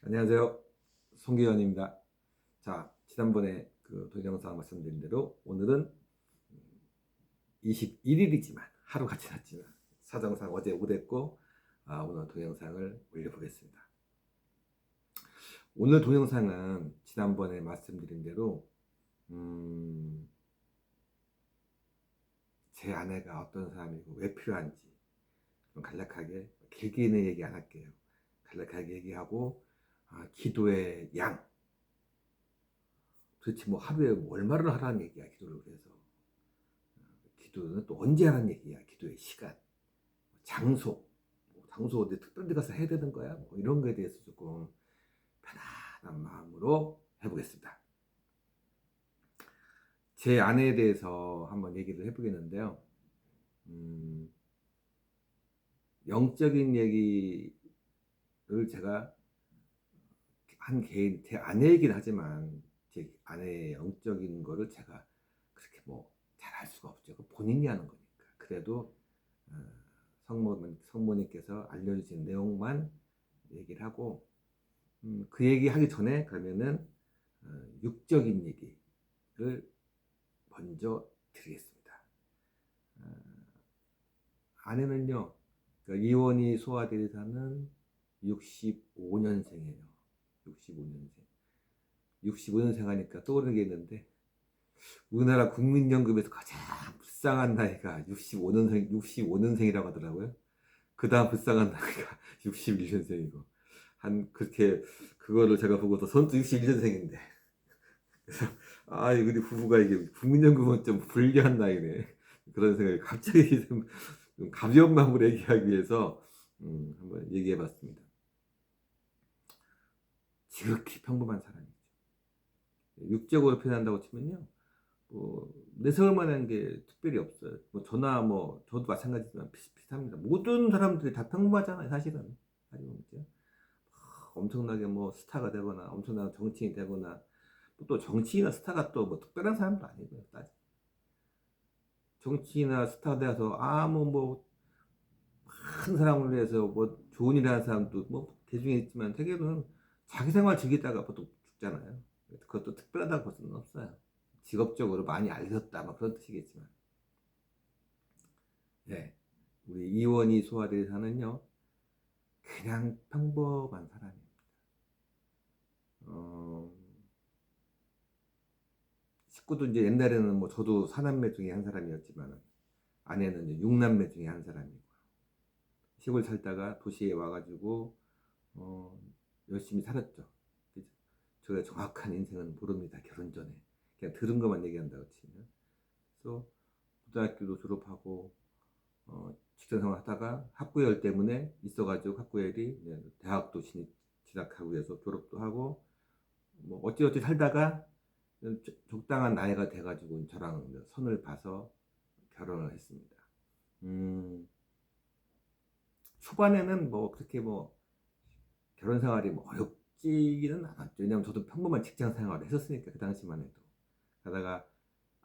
안녕하세요. 송기현입니다. 자, 지난번에 동영상 말씀드린 대로 오늘은 21일이지만 하루가 지났지만 사정상 어제 못했고 오늘 동영상을 올려보겠습니다. 오늘 동영상은 지난번에 말씀드린 대로 제 아내가 어떤 사람이고 왜 필요한지 좀 간략하게 길게는 얘기 안 할게요. 간략하게 얘기하고 기도의 양 도대체 뭐 하루에 얼마를 하라는 얘기야 기도를. 그래서 기도는 또 언제 하라는 얘기야. 기도의 시간, 장소, 장소 어디 특별한 데 가서 해야 되는 거야, 뭐 이런 거에 대해서 조금 편안한 마음으로 해보겠습니다. 제 아내에 대해서 한번 얘기를 해보겠는데요. 영적인 얘기를 제가 한 개인, 제 아내이긴 하지만 제 아내의 영적인 거를 제가 그렇게 뭐 잘 할 수가 없죠. 본인이 하는 거니까. 그래도 성모님께서 알려주신 내용만 얘기를 하고, 그 얘기 하기 전에 그러면은 육적인 얘기를 먼저 드리겠습니다. 아내는요, 그러니까 이원희 소아대리사는 65년생이에요. 65년생. 65년생 하니까 떠오르는 게 있는데, 우리나라 국민연금에서 가장 불쌍한 나이가 65년생이라고 하더라고요. 그 다음 불쌍한 나이가 61년생이고. 그렇게, 그거를 제가 보고서 선수 61년생인데. 그래서, 우리 부부가 이게 국민연금은 좀 불리한 나이네. 그런 생각이 갑자기 좀 가벼운 마음으로 얘기하기 위해서, 한번 얘기해 봤습니다. 지극히 평범한 사람이죠. 육적으로 표현한다고 치면요. 내세울 만한 게 특별히 없어요. 저도 마찬가지지만 비슷합니다. 모든 사람들이 다 평범하잖아요, 사실은. 엄청나게 뭐 스타가 되거나, 엄청나게 정치인이 되거나, 또 정치인이나 스타가 또 뭐 특별한 사람도 아니고요. 정치인이나 스타 돼서, 큰 사람을 위해서 뭐 좋은 일 하는 사람도 뭐 대중에 있지만, 대개는 자기 생활 즐기다가 보통 죽잖아요. 그것도 특별하다고 볼 수는 없어요. 직업적으로 많이 알렸다, 막 그런 뜻이겠지만. 네. 우리 이원희 소아대사는요, 그냥 평범한 사람입니다. 식구도 이제 옛날에는 뭐 저도 사남매 중에 한 사람이었지만, 아내는 이제 육남매 중에 한 사람이고, 시골 살다가 도시에 와가지고, 열심히 살았죠. 제가 정확한 인생은 모릅니다. 결혼 전에. 그냥 들은 것만 얘기한다고 치면. 그래서 고등학교도 졸업하고, 직장 생활 하다가 학구열 때문에 있어가지고 학구열이 대학도 진학하고 해서 졸업도 하고 뭐 어찌어찌 살다가 적당한 나이가 돼가지고 저랑 선을 봐서 결혼을 했습니다. 초반에는 뭐 그렇게 뭐 결혼 생활이 뭐 어렵지는 않았죠. 왜냐면 저도 평범한 직장 생활을 했었으니까 그 당시만 해도. 하다가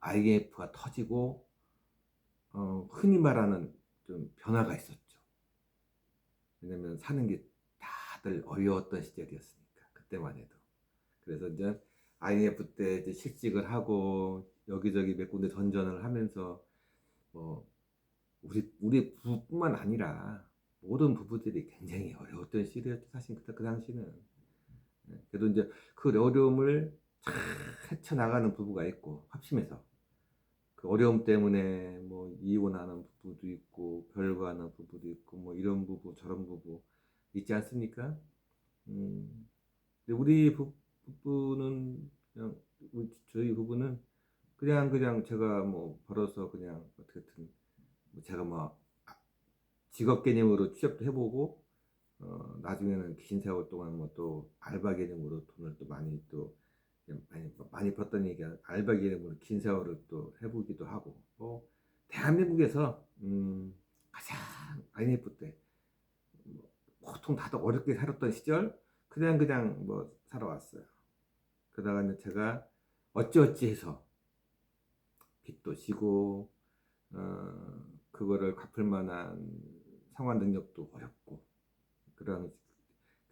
IMF가 터지고 흔히 말하는 좀 변화가 있었죠. 왜냐면 사는 게 다들 어려웠던 시절이었으니까 그때만 해도. 그래서 이제 IMF 때 이제 실직을 하고 여기저기 몇 군데 전전을 하면서 뭐 우리 부부뿐만 아니라 모든 부부들이 굉장히 어려웠던 시절이었죠. 사실 그 당시는. 그래도 이제 그 어려움을 잘 헤쳐나가는 부부가 있고 합심해서 그 어려움 때문에 뭐 이혼하는 부부도 있고 별거하는 부부도 있고 뭐 이런 부부 저런 부부 있지 않습니까? 음, 근데 부부는 그냥 저희 부부는 그냥 제가 뭐 벌어서 그냥 어떻게든 뭐 제가 뭐 직업 개념으로 취업도 해보고 나중에는 긴 세월 동안 뭐 또 알바 개념으로 돈을 또 많이 벌었던 얘기가 알바 개념으로 긴 세월을 또 해보기도 하고 뭐 대한민국에서 가장 IMF 때 보통 다들 어렵게 살았던 시절 그냥 뭐 살아왔어요. 그러다가 제가 어찌어찌 해서 빚도 지고 그거를 갚을 만한 상환 능력도 어렵고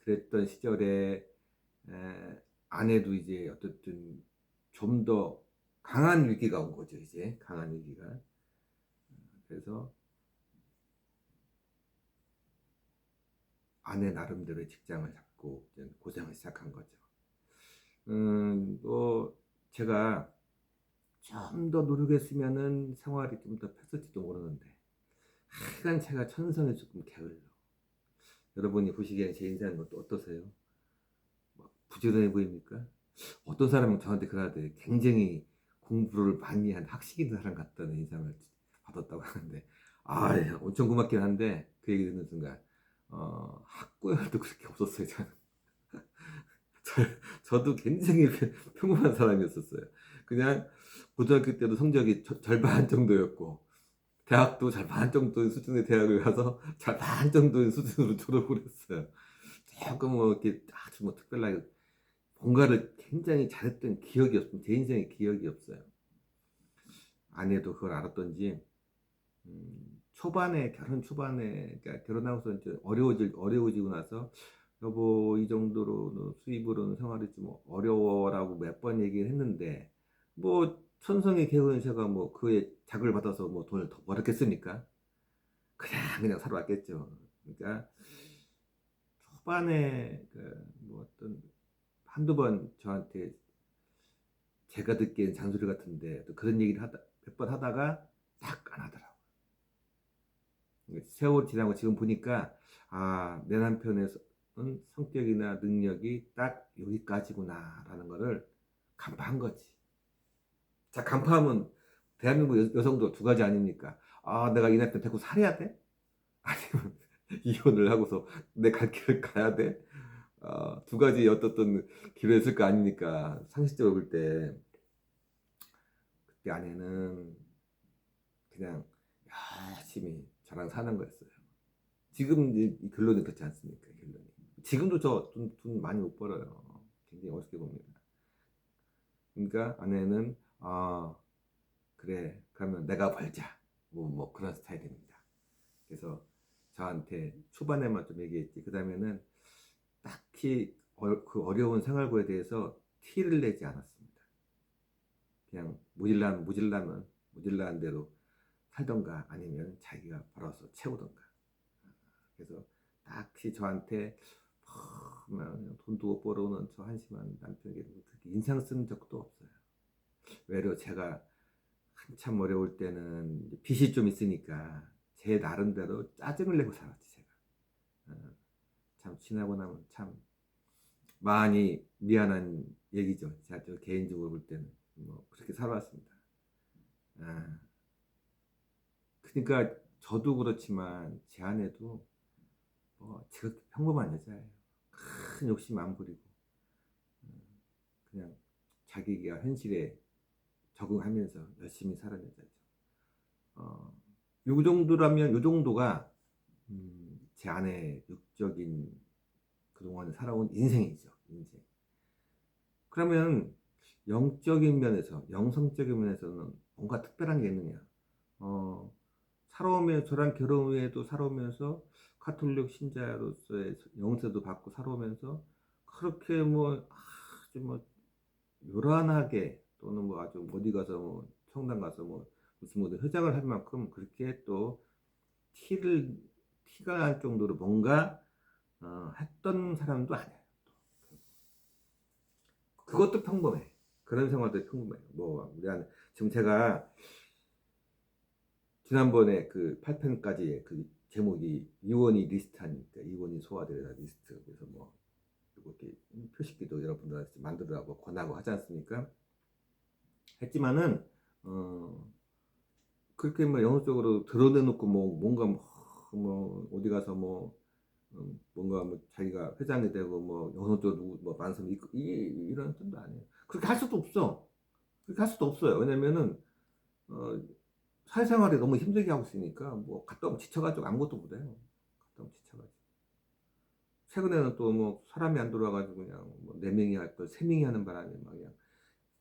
그랬던 시절에 아내도 이제 어쨌든 좀 더 강한 위기가 온 거죠. 이제 강한 위기가. 그래서 아내 나름대로의 직장을 잡고 이제 고생을 시작한 거죠. 뭐 제가 좀 더 노력했으면은 생활이 좀 더 폈을지도 모르는데 하여간 제가 천성이 조금 게을러. 여러분이 보시기엔 제 인상은 또 어떠세요? 뭐 부지런해 보입니까? 어떤 사람은 저한테 그러대. 굉장히 공부를 많이 한 학식 있는 사람 같다는 인상을 받았다고 하는데, 아, 예, 엄청 고맙긴 한데 그 얘기 듣는 순간 학구열도 그렇게 없었어요. 저는. 저도 굉장히 평범한 사람이었었어요. 그냥 고등학교 때도 성적이 절반 정도였고, 대학도 절반 정도의 수준의 대학을 가서 절반 정도의 수준으로 졸업을 했어요. 조금 뭐 이렇게 아주 뭐 특별하게 뭔가를 굉장히 잘했던 기억이 없습니다. 제 인생에 기억이 없어요. 아내도 그걸 알았던지 초반에 결혼 초반에 그러니까 결혼하고서 이제 어려워지고 나서 여보 이 정도로 수입으로는 생활이 좀 어려워라고 몇 번 얘기를 했는데 뭐 천성의 개그는 제가 뭐 그에 자극을 받아서 뭐 돈을 더 벌었겠습니까? 그냥 살아왔겠죠. 그러니까 초반에 그뭐 어떤 한두 번 저한테 제가 듣기엔 잔소리 같은데 또 그런 얘기를 몇 번 하다가 딱 안 하더라고. 세월 지나고 지금 보니까 아, 내 남편의 성격이나 능력이 딱 여기까지구나라는 거를 간파한 거지. 자, 간파하면 대한민국 여성도 두 가지 아닙니까? 아, 내가 이 남편 데리고 살아야 돼? 아니면 이혼을 하고서 내 갈 길을 가야 돼? 두 가지 어떻든 길을 했을 거 아닙니까? 상식적으로 볼 때. 그때 아내는 그냥 열심히 저랑 사는 거였어요. 지금 이 결론이 그렇지 않습니까? 결론이. 지금도 저 돈 많이 못 벌어요. 굉장히 어렵게 봅니다. 그러니까 아내는 그래 그러면 내가 벌자 뭐 그런 스타일입니다. 그래서 저한테 초반에만 좀 얘기했지. 그 다음에는 딱히 그 어려운 생활고에 대해서 티를 내지 않았습니다. 그냥 모질라는 대로 살던가 아니면 자기가 벌어서 채우던가. 그래서 딱히 저한테 돈도 못 벌어오는 저 한심한 남편에게 그렇게 인상 쓴 적도 없어요. 외려 제가 한참 어려울 때는 빚이 좀 있으니까 제 나름대로 짜증을 내고 살았지 제가. 어, 참 지나고 나면 참 많이 미안한 얘기죠. 제가 저 개인적으로 볼 때는 뭐 그렇게 살아왔습니다. 아, 그러니까 저도 그렇지만 제 아내도 제가 평범한 여자예요. 큰 욕심 안 부리고 그냥 자기가 현실에 적응하면서 열심히 사는 여자죠. 어, 요 정도라면 요 정도가 제 아내의 육적인 그동안 살아온 인생이죠. 인생. 그러면 영적인 면에서 영성적인 면에서는 뭔가 특별한 게 있느냐? 어, 저랑 결혼 후에도 살아오면서 카톨릭 신자로서의 영세도 받고 살아오면서 그렇게 뭐 아주 뭐 요란하게 또는 뭐 아주 어디 가서 뭐 청당 가서 뭐 무슨 뭐 회장을 할 만큼 그렇게 또 티가 날 정도로 뭔가 했던 사람도 아니에요. 그것도 평범해. 그런 생활도 평범해요. 뭐 지금 제가 지난번에 그 8편까지 그 제목이 이원이 리스트 하니까 이원이 소화되라 리스트. 그래서 뭐 이렇게 표식기도 여러분들한테 만들으라고 권하고 하지 않습니까? 했지만은 그렇게 뭐 영적으로 드러내놓고 뭐 뭔가 뭐 어디 가서 뭐 뭔가 뭐 자기가 회장이 되고 뭐 영적으로 뭐 만성 이런 뜻도 아니에요. 그렇게 할 수도 없어. 그렇게 할 수도 없어요. 왜냐면은 어, 사회생활이 너무 힘들게 하고 있으니까 뭐 갔다 오면 지쳐가지고 아무것도 못해요. 갔다 오면 지쳐가지고. 최근에는 또 뭐 사람이 안 돌아가지고 그냥 뭐 4명이 할 걸 3명이 하는 바람에 막 그냥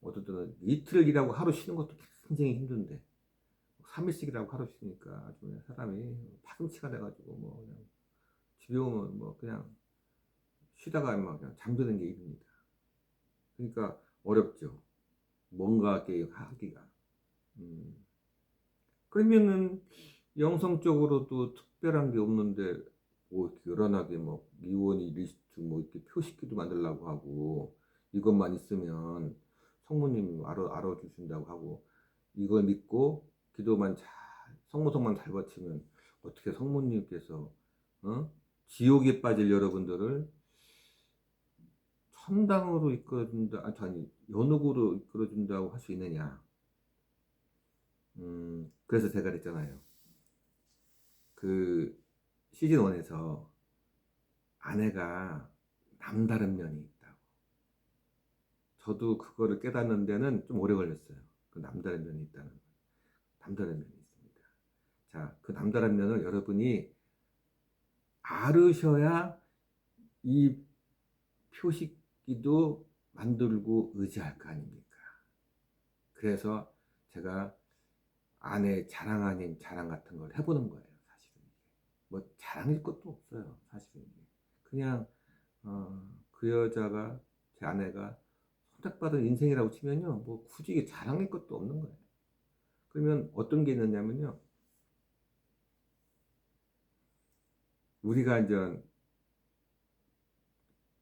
어떤 때는 이틀 일하고 하루 쉬는 것도 굉장히 힘든데 3일씩 일하고 하루 쉬니까 아주 그냥 사람이 파김치가 돼가지고 뭐 그냥 집에 오면 뭐 그냥 쉬다가 막 그냥 잠드는 게 일입니다. 그러니까 어렵죠. 뭔가 이렇게 하기가. 그러면은 영성적으로도 특별한 게 없는데 뭐 이렇게 요란하게 뭐 이원이 리스트 뭐 이렇게 표식기도 만들려고 하고 이것만 있으면 성모님이 알아주신다고 하고 이걸 믿고 기도만 잘 성모성만 잘 바치면 어떻게 성모님께서 어? 지옥에 빠질 여러분들을 천당으로 이끌어준다 아니 연옥으로 이끌어준다고 할 수 있느냐. 그래서 제가 그랬잖아요. 그 시즌 1에서 아내가 남다른 면이 있다고. 저도 그거를 깨닫는 데는 좀 오래 걸렸어요. 그 남다른 면이 있다는 거. 남다른 면이 있습니다. 자, 그 남다른 면을 여러분이 알으셔야 이 표식기도 만들고 의지할 거 아닙니까? 그래서 제가 아내 자랑 아닌 자랑 같은 걸 해보는 거예요. 사실은 뭐 자랑일 것도 없어요. 사실은 그냥 그 여자가 제 아내가 선택받은 인생이라고 치면요, 뭐 굳이 자랑일 것도 없는 거예요. 그러면 어떤 게 있느냐면요, 우리가 이제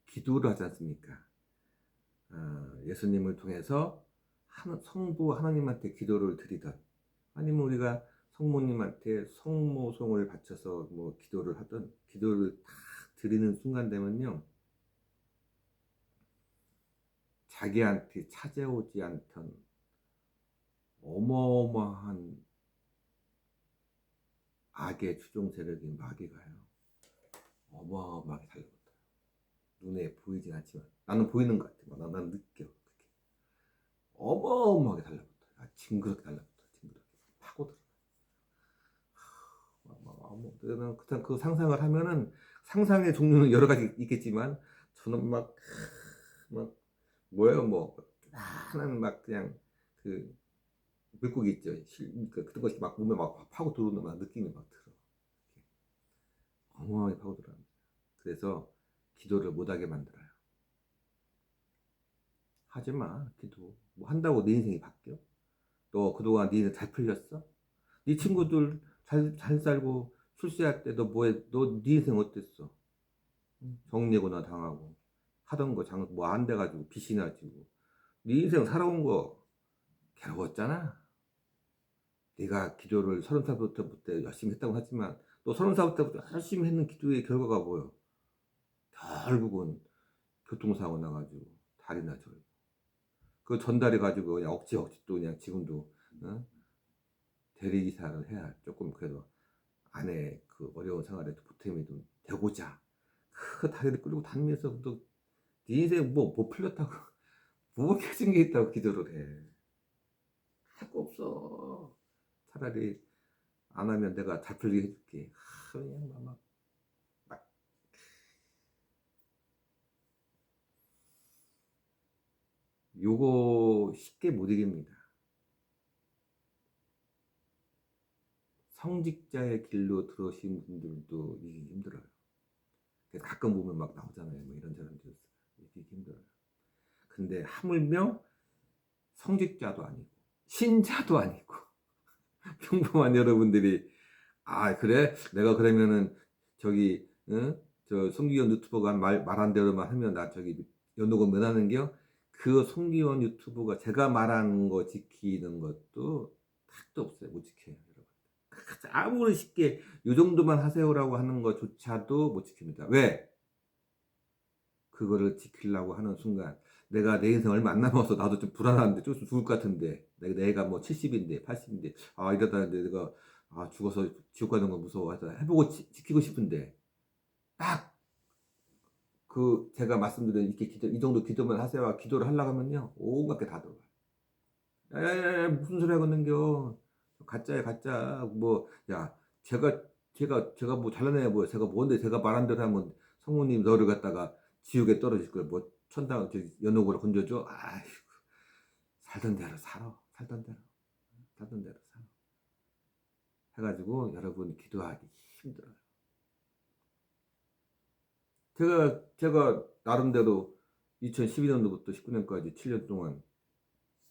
기도를 하지 않습니까? 예수님을 통해서 성부 하나님한테 기도를 드리던, 아니면 우리가 성모님한테 성모송을 바쳐서 뭐 기도를 하던, 기도를 다 드리는 순간 되면요, 자기한테 찾아오지 않던 어마어마한 악의 추종 세력인 마귀가요, 어마어마하게 달라붙어요. 눈에 보이진 않지만 나는 보이는 것 같아. 나는 느껴. 그렇게 어마어마하게 달라붙어요. 징그럽게 달라붙어요. 징그럽게 파고들어. 저는 그냥 그 상상을 하면은 상상의 종류는 여러 가지 있겠지만 저는 막 뭐예요 뭐 하나는 막 그냥 그 물고기 있죠. 그런 것이 막 몸에 막 파고 들어오는 막 느낌이 막 들어. 어마어마하게 파고 들어요. 그래서 기도를 못하게 만들어요. 하지 마, 기도. 뭐 한다고 내 인생이 바뀌어? 너 그동안 네 인생 잘 풀렸어? 네 친구들 잘 살고 출세할 때 너 뭐해? 너 네 인생 어땠어? 정리고나 당하고 하던 거 뭐 안 돼가지고 빚이나 지고 네 인생 살아온 거 괴로웠잖아. 네가 기도를 30살부터 열심히 했다고 하지만 또 30살부터 열심히 했는 기도의 결과가 뭐요? 결국은 교통사고 나가지고 다리나 절고 그 전달해 가지고 그냥 억지 또 그냥 지금도 어? 대리기사를 해야 조금 그래도 아내 그 어려운 생활에 보탬이 좀 되고자 그 다리를 끌고 다니면서 또 네 인생 뭐 풀렸다고 뭐 켜진 게 있다고 기도를 해. 할 거 없어. 차라리 안 하면 내가 잘 풀리게 해줄게. 그냥 막 요거 쉽게 못 이깁니다. 성직자의 길로 들어오신 분들도 이기기 힘들어요. 그래서 가끔 보면 막 나오잖아요. 뭐 이런 사람들 이기기 힘들어요. 근데 하물며 성직자도 아니고 신자도 아니고 평범한 여러분들이 그래? 내가 그러면은 저기 응? 저 송기현 유튜버가 말한 대로만 하면 나 저기 연옥은 면하는겨? 그 송기현 유튜버가 제가 말한 거 지키는 것도 택도 없어요. 못 지켜요, 여러분. 아무리 쉽게 요 정도만 하세요라고 하는 것조차도 못 지킵니다. 왜? 그거를 지키려고 하는 순간 내가 내 인생 얼마 안 남아서 나도 좀 불안한데 좀 죽을 것 같은데 내가 뭐 70인데 80인데 이러다 내가 죽어서 지옥 가는 거 무서워 해서 해보고 지키고 싶은데 딱 그 제가 말씀드린 이렇게 이 정도 기도만 하세요 기도를 하려고 하면요 온갖 게 다 들어가요. 야야야 무슨 소리 하겠는겨 가짜야 가짜 뭐 야 제가 뭐 잘난 애야 뭐야 제가 뭔데 제가 말한 대로 하면 성모님 너를 갖다가 지옥에 떨어질 걸 뭐 천당 연옥으로 건져줘 아이고 살던 대로 살아 살던 대로 살아 해가지고 여러분 기도하기 힘들어요. 제가 나름대로 2012년도부터 19년까지 7년 동안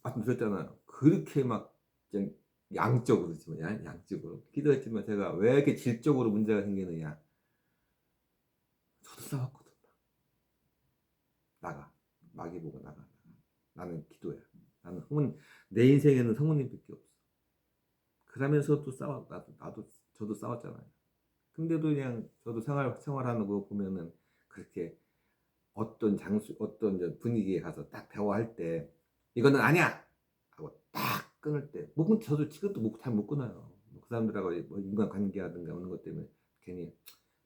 말씀드렸잖아요. 그렇게 막 그냥 양적으로지만 양적으로 기도했지만 제가 왜 이렇게 질적으로 문제가 생기느냐. 저도 싸웠거든. 나가 마귀 보고 나가. 나는 기도야. 나는 내 인생에는 성모님밖에 없어. 그러면서도 저도 싸웠잖아요. 근데도 그냥 저도 생활하는 거 보면은 그렇게 어떤 어떤 분위기에 가서 딱 대화할 때 이거는 아니야 하고 딱 끊을 때 목은 저도 지금도 잘 못 끊어요. 그 사람들하고 뭐 인간 관계라든가 그런 것 때문에 괜히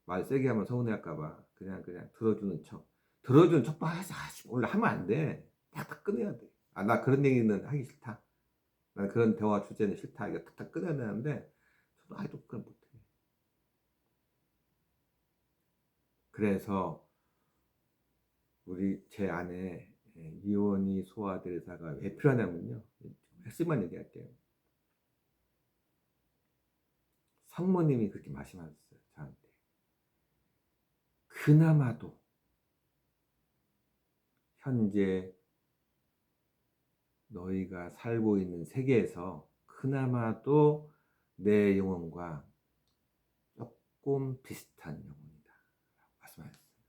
말 세게 하면 서운해할까봐 그냥 들어주는 척만 하지. 원래 하면 안 돼. 딱 끊어야 돼. 나 그런 얘기는 하기 싫다. 난 그런 대화 주제는 싫다. 이거 딱 끊어야 되는데 저도 아직도 그걸 못해. 그래서 제 아내 이원희 소아대사가 왜 필요하냐면요. 핵심만 얘기할게요. 성모님이 그렇게 말씀하셨어요. 저한테. 그나마도 현재 너희가 살고 있는 세계에서 그나마도 내 영혼과 조금 비슷한 영혼이다. 말씀하셨어요.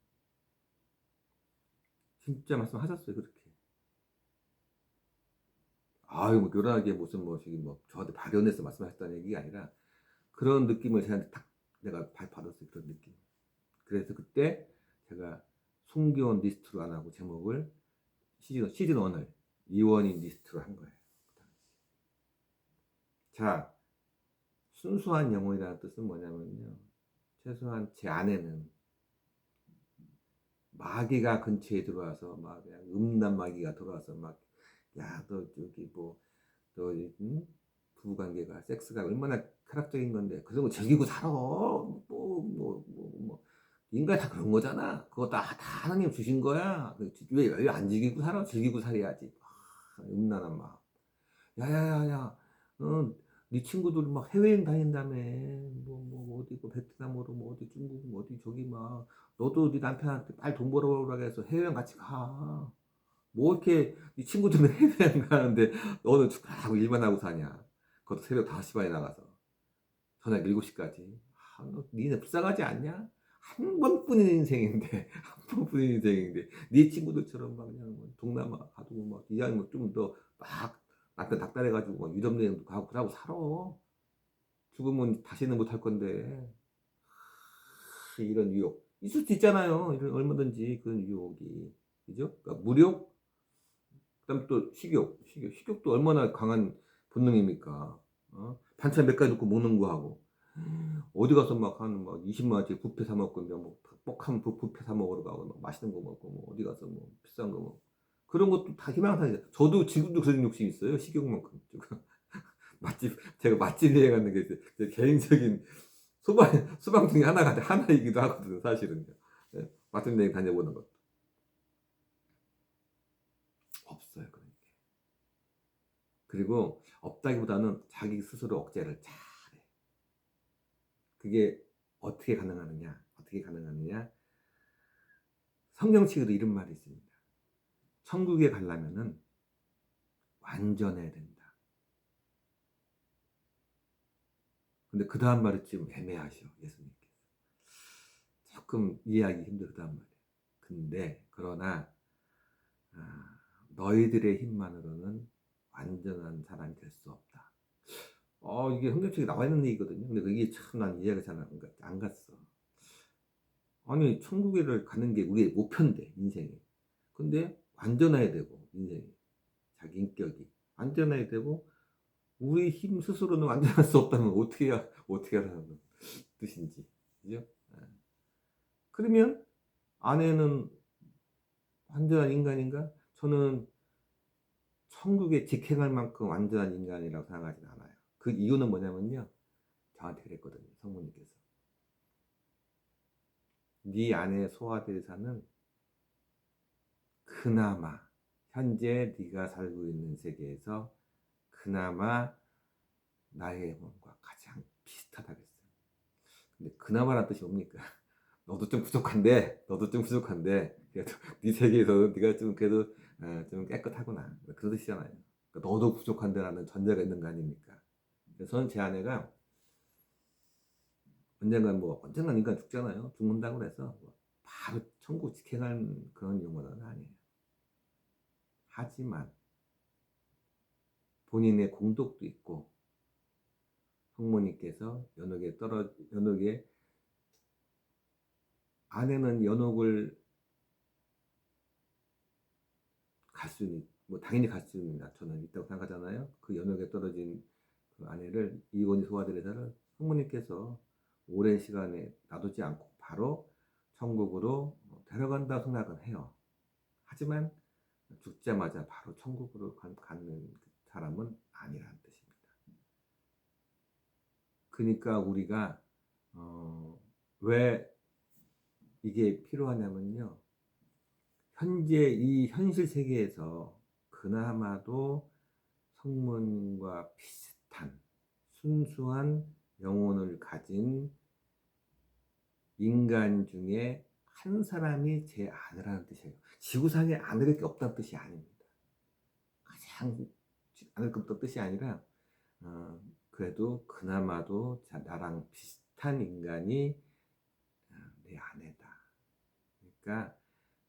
진짜 말씀하셨어요. 그렇게. 아유, 뭐, 요란하게 무슨 저한테 발현해서 말씀하셨다는 얘기가 아니라 그런 느낌을 저한테 딱 내가 받았어요. 그런 느낌. 그래서 그때 제가 송기원 리스트로 안 하고 제목을 시즌 1을 이원인 리스트로 한 거예요. 자, 순수한 영혼이라는 뜻은 뭐냐면요. 최소한 제 아내는 마귀가 근처에 들어와서 막 그냥 음란 마귀가 들어와서 막 야, 너 저기 너 부부관계가 섹스가 얼마나 쾌락적인 건데 그런 거 즐기고 살아. 인간이 다 그런 거잖아. 그거 다 하나님 주신 거야. 왜 안 즐기고 살아? 즐기고 살아야지. 음란한 마음. 야야야야, 네 친구들 막 해외여행 다닌다며. 어디 베트남으로 어디 중국 어디 저기 막 너도 네 남편한테 빨리 돈 벌어오라고 해서 해외여행 같이 가. 뭐 이렇게 네 친구들은 해외여행 가는데 너는 하고 일만 하고 사냐. 그것도 새벽 5시 반에 나가서 저녁 7시까지. 너 니네 불쌍하지 않냐? 한 번뿐인 인생인데 한 번뿐인 인생인데 네 친구들처럼 막 그냥 동남아 가지고 막 이왕 좀더막 남편 닥달해가지고 막 유럽 여행도 가고 그러고 살아. 죽으면 다시는 못 할 건데 이런 유혹 있을 수 있잖아요. 이런 얼마든지 그런 유혹이 그죠? 그러니까 무력 그다음 또 식욕도 얼마나 강한 본능입니까? 반찬 몇 가지 넣고 먹는 거 하고 어디 가서 막 한 20만 원짜리 뷔페 사 먹고 뭐 뻑한 뷔페 사 먹으러 가고 막 맛있는 거 먹고 뭐 어디 가서 뭐 비싼 거 먹고 그런 것도 다 희망사항이죠. 저도 지금도 그런 욕심 있어요. 식욕만큼. 제가 맛집 여행 가는 게 제 개인적인 소방 중에 하나이기도 하거든요. 사실은요. 네, 맛집 여행 다녀보는 것도 없어요. 그런 게. 그리고 없다기보다는 자기 스스로 억제를 잘해. 그게 어떻게 가능하느냐? 성경책에도 이런 말이 있습니다. 천국에 가려면은 완전해야 된다. 근데 그 다음 말이 좀 애매하셔. 예수님께서. 조금 이해하기 힘들어. 그 다음 말이. 근데 그러나 너희들의 힘만으로는 완전한 사람이 될 수 없다. 이게 성경책에 나와 있는 얘기거든요. 근데 그게 참 난 이해가 잘 안 갔어. 아니 천국에를 가는 게 우리의 목표인데 인생에. 근데 완전해야 되고 인생이 자기 인격이 완전해야 되고 우리 힘 스스로는 완전할 수 없다면 어떻게 하라는 뜻인지 그죠? 그러면 아내는 완전한 인간인가? 저는 천국에 직행할 만큼 완전한 인간이라고 생각하진 않아요. 그 이유는 뭐냐면요. 저한테 그랬거든요. 성모님께서. 네 아내 소아대사는 그나마 현재 네가 살고 있는 세계에서 그나마 나의 몸과 가장 비슷하다 그랬어요. 근데 그나마란 뜻이 뭡니까? 너도 좀 부족한데 그래도 네 세계에서는 네가 좀 그래도 좀 깨끗하구나. 그런 뜻이잖아요. 그러니까 너도 부족한데라는 전제가 있는 거 아닙니까? 그래서 저는 제 아내가 언젠간 인간 죽잖아요. 죽는다고 해서 뭐 바로 천국 직행할 그런 용어는 아니에요. 하지만 본인의 공덕도 있고 성모님께서 연옥에 아내는 연옥을 뭐 당연히 갈 수 있는 저는 있다고 생각하잖아요. 그 연옥에 떨어진 그 아내를 이원희 소아들에서는 성모님께서 오랜 시간에 놔두지 않고 바로 천국으로 데려간다고 생각은 해요. 하지만 죽자마자 바로 천국으로 가는 사람은 아니라는 뜻입니다. 그러니까 우리가 왜 이게 필요하냐면요. 현재 이 현실 세계에서 그나마도 성문과 비슷한 순수한 영혼을 가진 인간 중에 한 사람이 제 아내라는 뜻이에요. 지구상에 아내일 게 없다는 뜻이 아닙니다. 가장 아내일 게 없다는 뜻이 아니라 그래도 그나마도 나랑 비슷한 인간이 내 아내다. 그러니까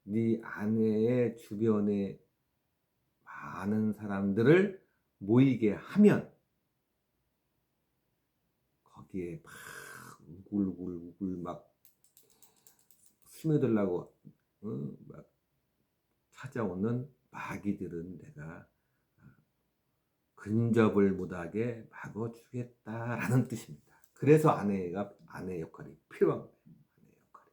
네 아내의 주변에 많은 사람들을 모이게 하면 거기에 막 우글우글 막 스며들라고 막 찾아오는 마귀들은 내가 근접을 못하게 막아주겠다라는 뜻입니다. 그래서 아내 역할이 필요한 거예요. 아내 역할.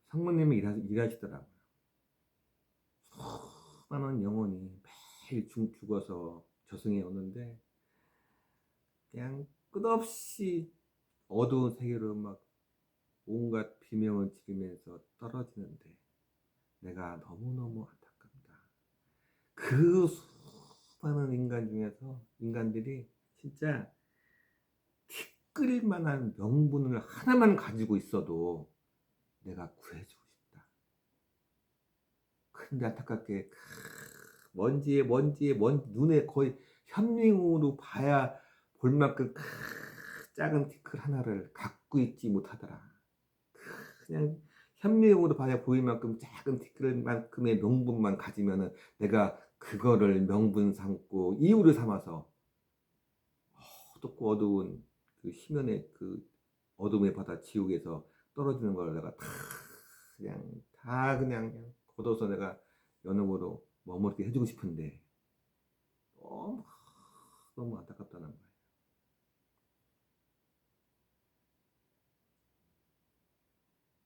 성모님이 일하시더라고요. 수많은 영혼이 매일 죽어서 저승에 오는데 그냥 끝없이 어두운 세계로 막 온갖 비명을 지르면서 떨어지는데 내가 너무너무 안타깝다. 그 수많은 인간들이 진짜 티끌 만한 명분을 하나만 가지고 있어도 내가 구해주고 싶다. 근데 안타깝게 먼지에 눈에 거의 현미으로 봐야 볼 만큼 작은 티끌 하나를 갖고 있지 못하더라. 그냥 현미으로 봐야 보일 만큼 작은 티끌만큼의 명분만 가지면은 내가 그거를 명분 삼고 이유를 삼아서 어둡고 어두운 그 심연의 그 어둠의 바다 지옥에서 떨어지는 걸 내가 그냥 걷어서 내가 연옥으로 머무르게 해주고 싶은데 너무, 너무 안타깝다는 거예요.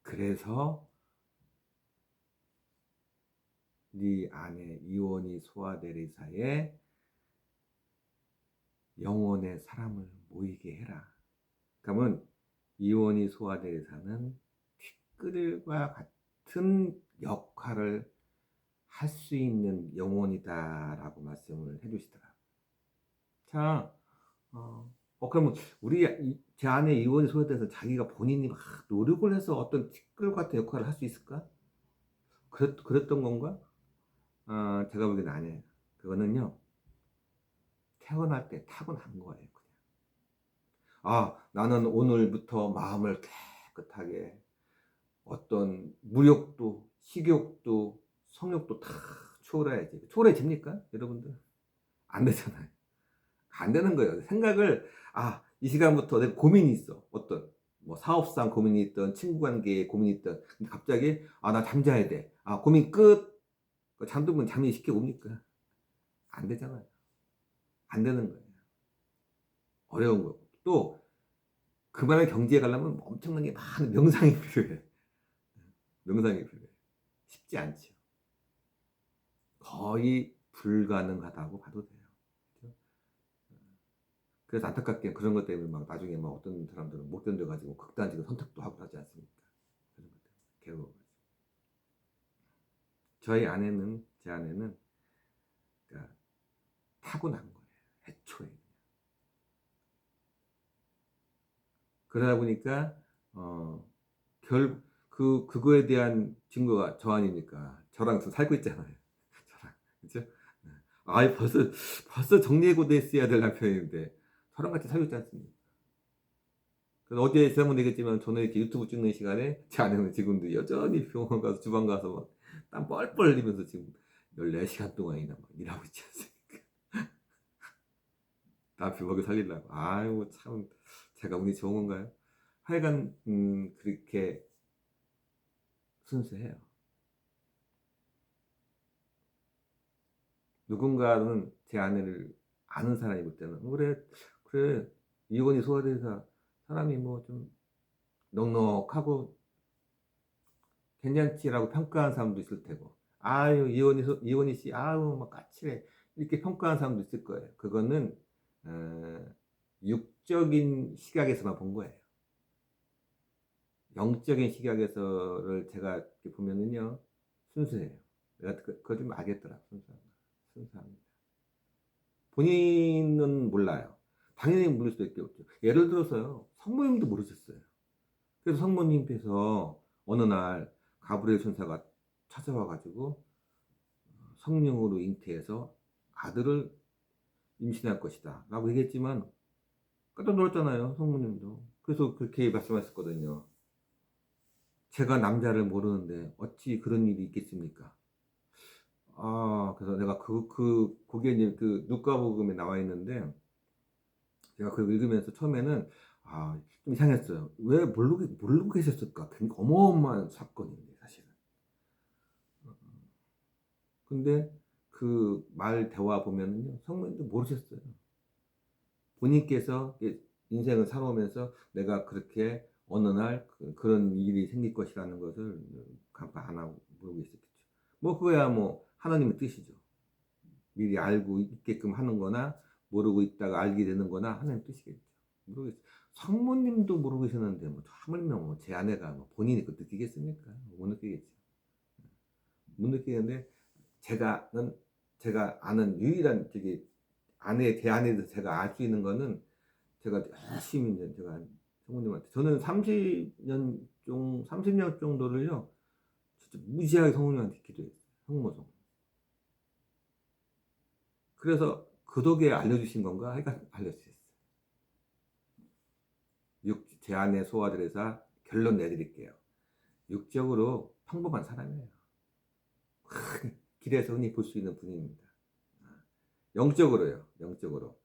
그래서 네 아내 이원희 소아데리사의 영혼의 사람을 모이게 해라. 그러면 이원희 소아데리사는 티끌과 같은 역할을 할 수 있는 영혼이다라고 말씀을 해주시더라고요. 자, 그러면 제 아내 이원희 소아데리사 자기가 본인이 막 노력을 해서 어떤 티끌 같은 역할을 할 수 있을까? 그랬던 건가? 제가 보기에는 아니에요. 그거는요, 태어날 때 타고난 거예요. 나는 오늘부터 마음을 깨끗하게 어떤 무욕도, 식욕도, 성욕도 다 초월해야지. 초월해집니까? 여러분들? 안 되잖아요. 안 되는 거예요. 생각을, 이 시간부터 내가 고민이 있어. 어떤, 뭐 사업상 고민이 있던, 친구 관계에 고민이 있던. 근데 갑자기, 나 잠자야 돼. 고민 끝. 잠들면 잠이 쉽게 옵니까? 안 되잖아요. 안 되는 거예요. 어려운 거고. 또, 그만한 경지에 가려면 엄청나게 많은 명상이 필요해. 명상이 필요해. 쉽지 않죠. 거의 불가능하다고 봐도 돼요. 그렇죠? 그래서 안타깝게 그런 것 때문에 막 나중에 막 어떤 사람들은 못 견뎌가지고 극단적인 선택도 하고 하지 않습니까? 그런 것 때문에 괴로워. 제 아내는 그러니까 타고난 거예요. 애초에. 그러다 보니까 어, 그거에 대한 증거가 저 아닙니까? 저랑 좀 살고 있잖아요. 저랑. 그죠? 네. 아이, 벌써 정리해고 됐어야 될 남편인데, 저랑 같이 살고 있지 않습니까? 그래서 어제 지난번 얘기했지만, 저는 이렇게 유튜브 찍는 시간에, 제 아내는 지금도 여전히 병원 가서, 주방 가서 막, 땀 뻘뻘 흘리면서 지금 14시간 동안이나 막 일하고 있지 않습니까? 남편 먹여 살리려고. 아유, 참, 제가 운이 좋은 건가요? 하여간, 그렇게 순수해요. 누군가는 제 아내를 아는 사람이 볼 때는 그래 그래 이혼이 소화돼서 사람이 뭐 좀 넉넉하고 괜찮지라고 평가하는 사람도 있을 테고 아유 이혼이 씨 아유 막 까칠해 이렇게 평가하는 사람도 있을 거예요. 그거는 어, 육적인 시각에서만 본 거예요. 영적인 시각에서를 제가 이렇게 보면은요 순수해요. 내가 그거 좀 알겠더라. 순수합니다. 본인은 몰라요. 당연히 모를 수밖에 없죠. 예를 들어서요, 성모님도 모르셨어요. 그래서 성모님께서 어느 날 가브리엘 천사가 찾아와가지고 성령으로 잉태해서 아들을 임신할 것이다 라고 얘기했지만 깜짝 놀랐잖아요, 성모님도. 그래서 그렇게 말씀하셨거든요. 제가 남자를 모르는데 어찌 그런 일이 있겠습니까? 아, 그래서 내가 거기에 이제 그 누가복음에 나와 있는데 제가 그걸 읽으면서 처음에는 좀 이상했어요. 왜 모르고 계셨을까? 굉장히 어마어마한 사건인데 사실은. 근데 그 말 대화 보면은요, 성모님도 모르셨어요. 본인께서 인생을 살아오면서 내가 그렇게 어느 날 런 일이 생길 것이라는 것을 간파 안 하고 모르고 있었겠죠. 뭐 그거야 뭐 하나님의 뜻이죠. 미리 알고 있게끔 하는 거나 모르고 있다가 알게 되는 거나 하나님의 뜻이겠죠. 모르겠어요. 성모님도 모르고 계셨는데 뭐 하물며 뭐제 아내가 뭐 본인이 그 느끼겠습니까? 못 느끼겠죠. 못 느끼는데 제가는 제가 아는 유일한 저기 제 아내에 대해서 제가 알 수 있는 거는 제가 열심히 이제 제가 성모님한테 저는 30년 정도를요 진짜 무지하게 성모님한테 기도했어요. 성모성. 그래서 그 덕에 알려주신 건가? 하여간 알려주셨어요. 제 안에 소화들에서 결론 내드릴게요. 육적으로 평범한 사람이에요. 길에서 흔히 볼 수 있는 분입니다. 영적으로요. 영적으로.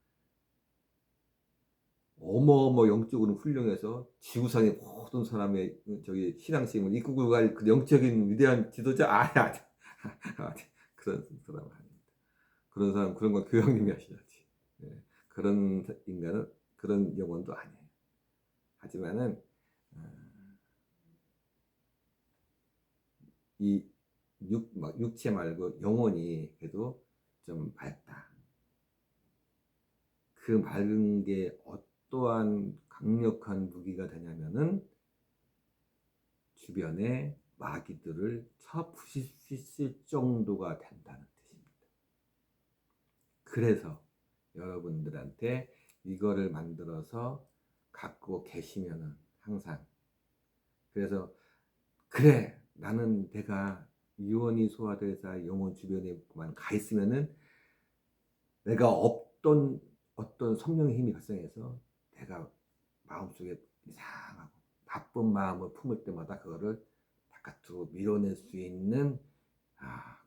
어마어마 영적으로는 훌륭해서 지구상의 모든 사람의 저기 신앙심을 이끌고 갈 그 영적인 위대한 지도자 그런 사람 아닙니다. 그런 사람 그런 건 교황님이 하셔야지. 네. 그런 인간은 그런 영혼도 아니에요. 하지만은 이 육체 말고 영혼이 그래도 좀 맑다. 그 맑은 게 어떠한 강력한 무기가 되냐면은 주변에 마귀들을 쳐부실 수 있을 정도가 된다는 뜻입니다. 그래서 여러분들한테 이거를 만들어서 갖고 계시면은 항상 그래서 그래 나는 내가 유언이 소화돼서 영혼 주변에만 가 있으면은 내가 없던 어떤 성령의 힘이 발생해서 내가 마음속에 이상하고 나쁜 마음을 품을 때마다 그거를 바깥으로 밀어낼 수 있는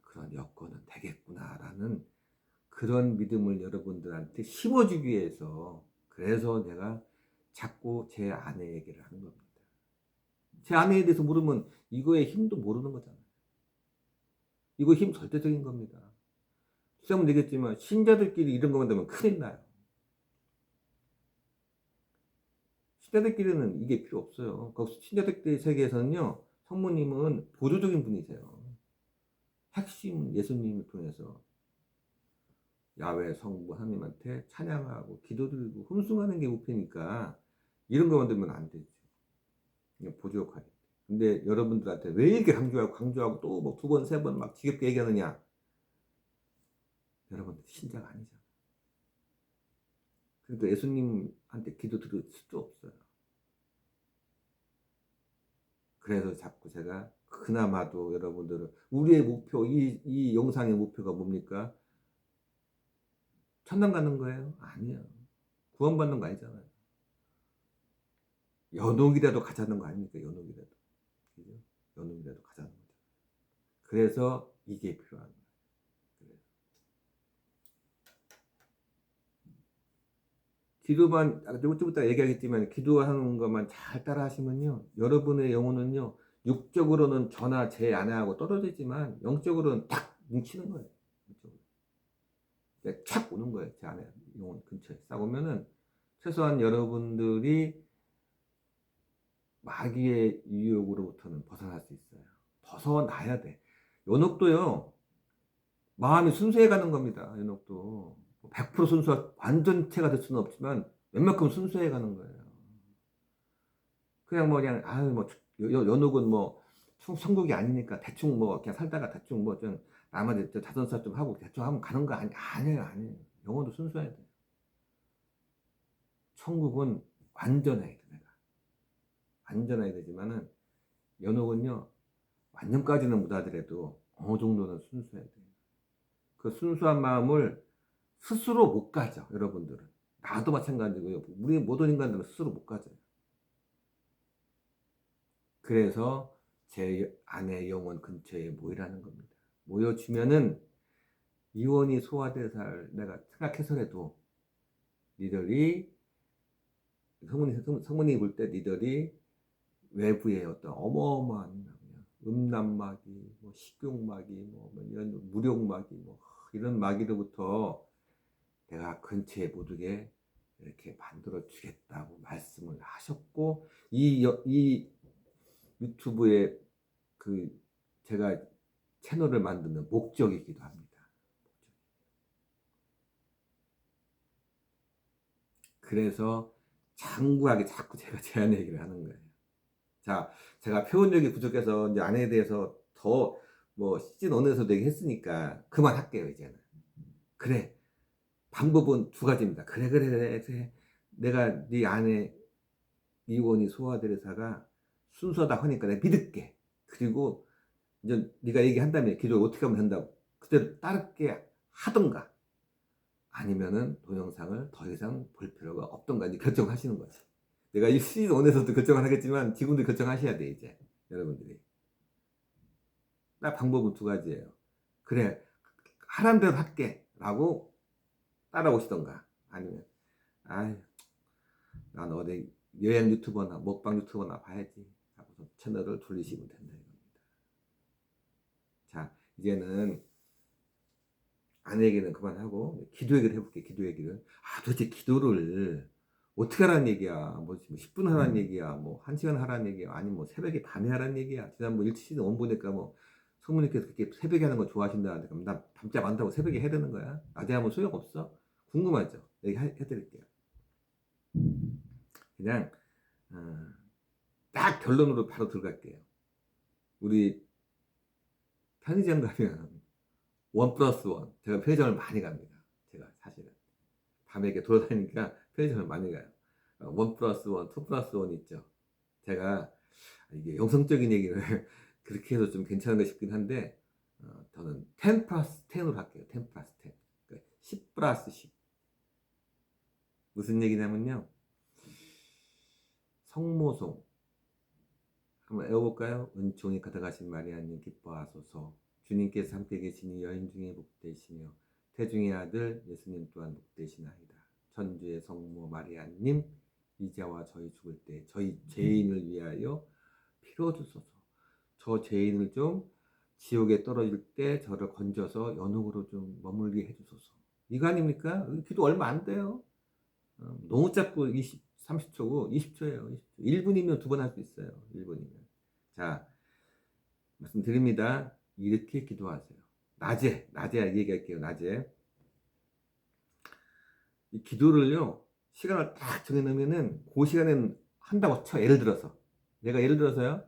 그런 여건은 되겠구나라는 그런 믿음을 여러분들한테 심어주기 위해서 그래서 내가 자꾸 제 아내 얘기를 하는 겁니다. 제 아내에 대해서 모르면 이거의 힘도 모르는 거잖아요. 이거 힘 절대적인 겁니다. 수장은 얘기했지만 신자들끼리 이런 것만 되면 큰일 나요. 신자들끼리는 이게 필요 없어요. 신자들 세계에서는요, 성모님은 보조적인 분이세요. 핵심 예수님을 통해서 야외 성부 하나님한테 찬양하고 기도드리고 흠숭하는 게 목표니까 이런 것만 되면 안 되죠. 그냥 보조 역할이. 근데 여러분들한테 왜 이렇게 강조하고 또 뭐 두 번, 세 번 막 지겹게 얘기하느냐? 여러분들 신자가 아니잖아. 그러니까 예수님한테 기도 드릴 수도 없어요. 그래서 자꾸 제가 그나마도 여러분들은 우리의 목표, 이 영상의 목표가 뭡니까? 천당 가는 거예요? 아니에요. 구원받는 거 아니잖아요. 연옥이라도 가자는 거 아닙니까? 연옥이라도. 그죠? 연옥이라도 가자는 거죠. 그래서 이게 필요한 거예요. 기도만, 좀 이따 얘기하겠지만, 기도하는 것만 잘 따라 하시면요, 여러분의 영혼은요, 육적으로는 저나 제 아내하고 떨어지지만, 영적으로는 딱 뭉치는 거예요. 착 오는 거예요. 제 아내 영혼 근처에 싹 오면은, 최소한 여러분들이 마귀의 유혹으로부터는 벗어날 수 있어요. 벗어나야 돼. 연옥도요, 마음이 순수해 가는 겁니다. 연옥도. 100% 순수, 완전체가 될 수는 없지만, 웬만큼 순수해 가는 거예요. 그냥 뭐, 그냥, 아유, 뭐, 연옥은 뭐, 천국이 아니니까 대충 뭐, 그냥 살다가 대충 뭐, 좀, 나머지 자선사 좀 하고 대충 하면 가는 거 아니에요, 아니에요. 영혼도 순수해야 돼요. 천국은 완전해야 돼, 내가. 완전해야 되지만은, 연옥은요, 완전까지는 못하더라도 어느 정도는 순수해야 돼요. 그 순수한 마음을 스스로 못 가져, 여러분들은. 나도 마찬가지고요. 우리 모든 인간들은 스스로 못 가져요. 그래서 제 아내 영혼 근처에 모이라는 겁니다. 모여주면은 이원이 소화돼서 내가 생각해서라도 니들이 성문이 볼 때 니들이 외부의 어떤 어마어마한 음란마귀, 뭐 식욕마귀, 뭐 이런 무력마귀, 뭐 이런 마귀로부터 내가 근처에 못 오게 이렇게 만들어 주겠다고 말씀을 하셨고, 이 유튜브에 그 제가 채널을 만드는 목적이기도 합니다. 그래서 장구하게 자꾸 제가 제안 얘기를 하는 거예요. 자, 제가 표현력이 부족해서 이제 아내에 대해서 더 뭐 시즌 1에서도 얘기했으니까 그만할게요, 이제는. 그래, 방법은 두 가지입니다. 그래. 내가 네 아내 이원이 소아데레사가 순서다 하니까 내가 믿을게. 그리고 이제 네가 얘기한다면 기도를 어떻게 하면 된다고 그대로 따르게 하던가, 아니면은 동영상을 더 이상 볼 필요가 없던가 이제 결정하시는 거지. 내가 이 시즌 1에서도 결정을 하겠지만 지금도 결정하셔야 돼, 이제 여러분들이. 나 방법은 두 가지예요. 그래, 하란 대로 할게 라고 따라오시던가, 아니면 아이, 난 어디 여행 유튜버나 먹방 유튜버나 봐야지 하고서 채널을 돌리시면 된다 이겁니다. 자, 이제는 아내 얘기는 그만하고 기도 얘기를 해볼게. 기도 얘기를. 도대체 기도를 어떻게 하라는 얘기야? 뭐 10분 하라는 얘기야? 뭐 1시간 하라는 얘기야? 아니면 뭐 새벽에 밤에 하라는 얘기야? 지난 뭐 일치시즌 원 보니까 뭐 성모님께서 그렇게 새벽에 하는 거 좋아하신다는데, 그럼 나 밤잠 안 자고 새벽에 해야 되는 거야? 낮에 하면 소용없어? 궁금하죠? 얘기해드릴게요. 그냥 딱 결론으로 바로 들어갈게요. 우리 편의점 가면 1+1, 제가 편의점을 많이 갑니다. 제가 사실은 밤에 이렇게 돌아다니니까 편의점을 많이 가요. 1+1, 2+1 있죠. 제가 이게 영성적인 얘기를 그렇게 해서 좀 괜찮은가 싶긴 한데, 저는 10+10으로 할게요. 10+10. 그러니까 10+10. 무슨 얘기냐면요, 성모송 한번 외워볼까요? 은총이 가득하신 마리아님 기뻐하소서. 주님께서 함께 계시니 여인 중에 복되시며 태중의 아들 예수님 또한 복되시나이다. 천주의 성모 마리아님, 이제와 저희 죽을 때 저희 죄인을 위하여 피로 주소서. 저 죄인을 좀 지옥에 떨어질 때 저를 건져서 연옥으로 좀 머물게 해주소서. 이거 아닙니까? 기도 얼마 안 돼요. 너무 짧고 30초고 20초예요. 20초. 1분이면 두 번 할 수 있어요. 1분이면. 자, 말씀드립니다. 이렇게 기도하세요. 낮에 얘기할게요. 낮에. 이 기도를요, 시간을 딱 정해놓으면은 그 시간에는 한다고 쳐. 예를 들어서 내가 예를 들어서요,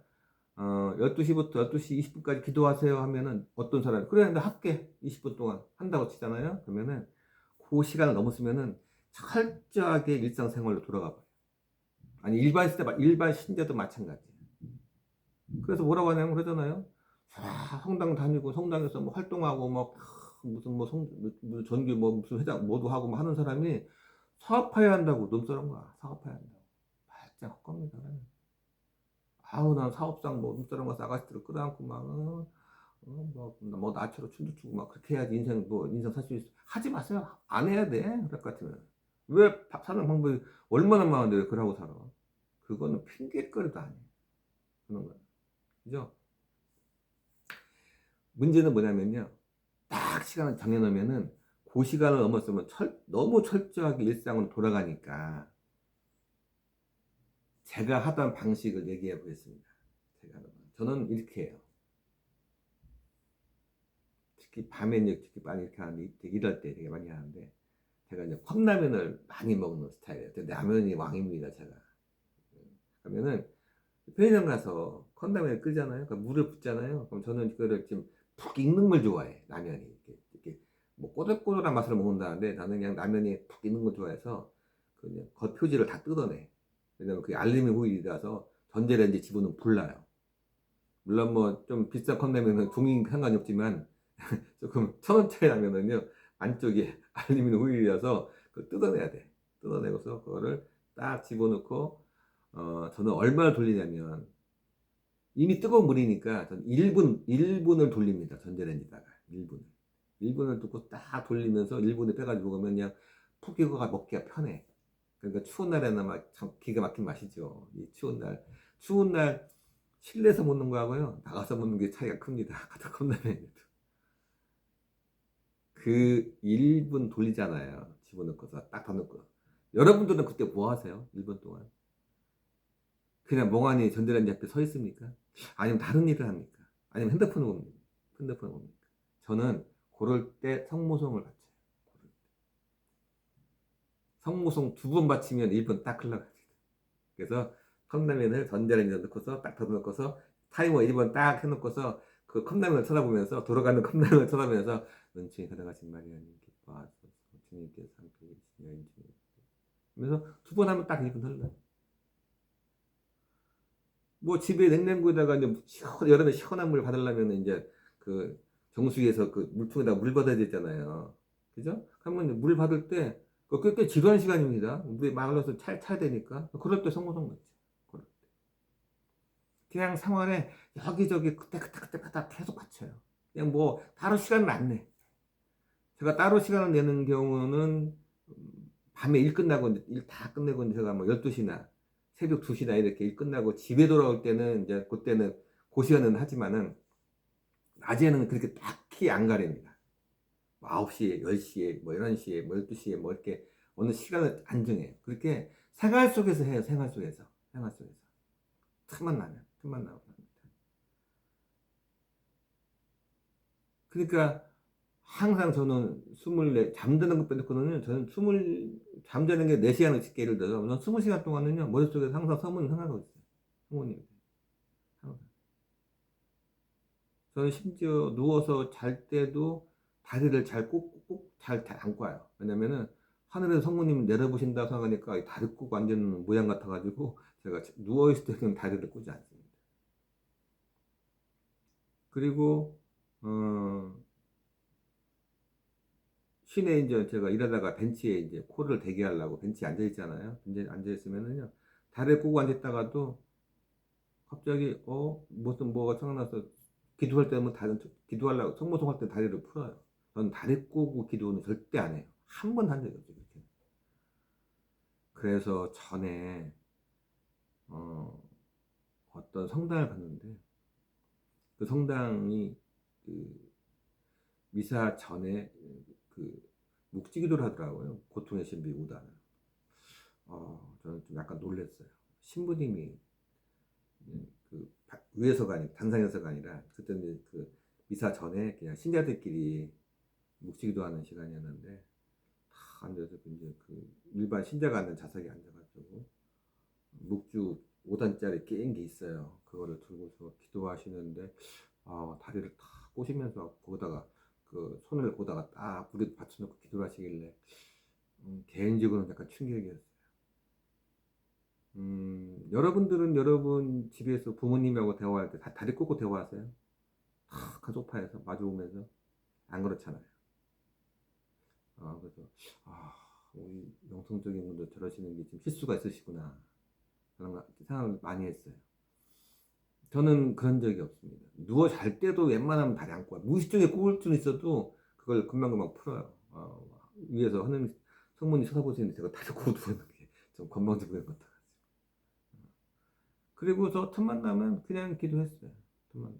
12시부터 12시 20분까지 기도하세요 하면은 어떤 사람이 그래 나 할게 20분 동안 한다고 치잖아요. 그러면은 그 시간을 넘었으면은 철저하게 일상생활로 돌아가 봐요. 아니 일반 신자도 마찬가지예요. 그래서 뭐라고 하냐면 그러잖아요. 성당 다니고 성당에서 뭐 활동하고 막 무슨 뭐 무슨 전교 뭐 무슨 회장 뭐도 하고 뭐 하는 사람이 사업해야 한다고 눈썰은 거야. 사업해야 한다고. 발짝 헛겁니다. 아우 난 사업상 뭐 눈썰은 거 싸가지로 끌어안고 막 뭐 나처럼 춤도 추고 막 그렇게 해야지 인생 뭐 인생 살 수 있어. 하지 마세요. 안 해야 돼. 그럴 것 같으면. 왜 사는 방법이 얼마나 많은데 왜 그러고 살아? 그거는 핑계거리도 아니에요. 그런 거야. 그죠? 문제는 뭐냐면요. 딱 시간을 정해놓으면은 그 시간을 넘었으면 너무 철저하게 일상으로 돌아가니까 제가 하던 방식을 얘기해 보겠습니다. 저는 이렇게 해요. 특히 밤에 특히 많이 이렇게 하는데 이럴 때 되게 많이 하는데 제가 이제 컵라면을 많이 먹는 스타일이에요. 라면이 왕입니다, 제가. 그러면은 편의점 가서 컵라면을 끓잖아요. 그러니까 물을 붓잖아요. 그럼 저는 그거를 좀 푹 익는 걸 좋아해. 라면이 이렇게 뭐 꼬들꼬들한 맛으로 먹는다는데 나는 그냥 라면이 푹 익는 걸 좋아해서 그냥 겉표지를 다 뜯어내. 왜냐면 그게 알루미늄 호일이라서 전자레인지 집어넣으면 불나요. 물론 뭐 좀 비싼 컵라면은 종이 상관이 없지만 조금 1,000원짜리 라면은요 안쪽에 알루미늄 호일이라서 그걸 뜯어내야 돼. 뜯어내고서 그거를 딱 집어넣고 저는 얼마를 돌리냐면 이미 뜨거운 물이니까 전 1분을 돌립니다. 전자레인지다가 1분을 두고 딱 돌리면서 1분을 빼가지고 먹으면 그냥 푹 익어가 먹기가 편해. 그러니까 추운 날에는 막 참 기가 막힌 맛이죠. 이 추운 날 실내에서 먹는 거하고요 나가서 먹는 게 차이가 큽니다. 같은 컵라면에도 그 1분 돌리잖아요. 집어넣고서 딱 닫놓고 여러분들은 그때 뭐 하세요? 1분 동안 그냥 멍하니 전자레인지 앞에 서 있습니까? 아니면 다른 일을 합니까? 아니면 핸드폰을 봅니까? 핸드폰을 봅니까? 저는 그럴 때 성모성을 바쳐요. 성모성 2번 바치면 1분 딱 흘러갑니다. 그래서 컵라면을 전자레인지에 넣고서 딱 닫아놓고서 타이머 1번 딱 해놓고서 그 컵라면을 쳐다보면서 돌아가는 컵라면을 쳐다보면서 눈치에 들어가신 마리아님 기뻐하소서 주님께서 함께 계시며 인주님 그래서 2번 하면 딱 1분 흘러요. 뭐 집에 냉장고에다가 이제 여름에 시원한 물 받으려면 이제 그 정수기에서 그 물통에다가 물 받아야 되잖아요. 그죠? 그러면 물 받을 때 꽤 지루한 시간입니다. 물에 말라서 차야 되니까. 그럴 때 성모성 같지. 그냥 생활에 여기저기 그때 계속 받쳐요. 그냥 뭐 따로 시간을 안 내. 제가 따로 시간을 내는 경우는 밤에 일 끝나고 일 다 끝내고 제가 뭐 12시나 새벽 2시나 이렇게 일 끝나고 집에 돌아올 때는 이제 그때는 그 시간은 하지만은 낮에는 그렇게 딱히 안 가립니다. 뭐 9시에, 10시에, 뭐 11시에, 뭐 12시에 뭐 이렇게 어느 시간을 안 정해요. 그렇게 생활 속에서 해요. 생활 속에서. 생활 속에서. 틈만 나면. 그러니까 항상 저는 잠드는 것 빼놓고는 저는 잠자는 게 4시간을 씩 예를 들어서 저는 20시간 동안은요 머릿속에 항상 서문이 생각하고 있어요. 성모님. 항상. 저는 심지어 누워서 잘 때도 다리를 잘 꼭 잘 안고 와요. 왜냐면은 하늘에서 성모님 내려보신다 생각하니까 다리 꼭 앉는 모양 같아가지고 제가 누워있을 때는 다리를 꼬지 않습니다. 그리고 어, 시내 이제 제가 일하다가 벤치에 이제 코를 대게 하려고 벤치에 앉아 있잖아요. 벤치에 앉아 있으면은요. 다리를 꼬고 앉아 있다가도 갑자기 무슨 뭐가 생각나서 기도할 때면 기도하려고 성모송 할 때 다리를 풀어요. 저는 다리 꼬고 기도는 절대 안 해요. 한 번 한 적이 없어요. 그렇게. 그래서 전에 어, 어떤 성당을 갔는데 그 성당이 그 미사 전에 그 묵지기도를 하더라고요. 고통의 신비 5단을. 저는 좀 약간 놀랐어요. 신부님이 그 위에서가 아니 단상에서가 아니라 그때는 그 미사 전에 그냥 신자들끼리 묵시기도 하는 시간이었는데 다 앉아서 이제 그 일반 신자가 앉는 좌석에 앉아가지고 묵주 5단짜리 게임기 있어요. 그거를 들고서 기도하시는데 다리를 탁 꼬시면서 거기다가 그 손을 거기다가 딱 무릎 받쳐놓고 기도를 하시길래 개인적으로는 약간 충격이었어요. 여러분들은 여러분 집에서 부모님하고 대화할 때 다리 꽂고 대화하세요? 가족파에서 마주오면서 안 그렇잖아요. 그래서 우리 영성적인 분들 저러시는 게 좀 실수가 있으시구나 그런 생각을 많이 했어요. 저는 그런 적이 없습니다. 누워 잘 때도 웬만하면 다리 안 꽂아요. 무의식 중에 꽂을 수는 있어도 그걸 금방금방 풀어요. 위에서 하는 성문이 쳐다보시는데 제가 다리 꽂고 누워있는 게 좀 건방지게 같아요. 그리고서 첫 만나면 그냥 기도했어요. 첫 만남.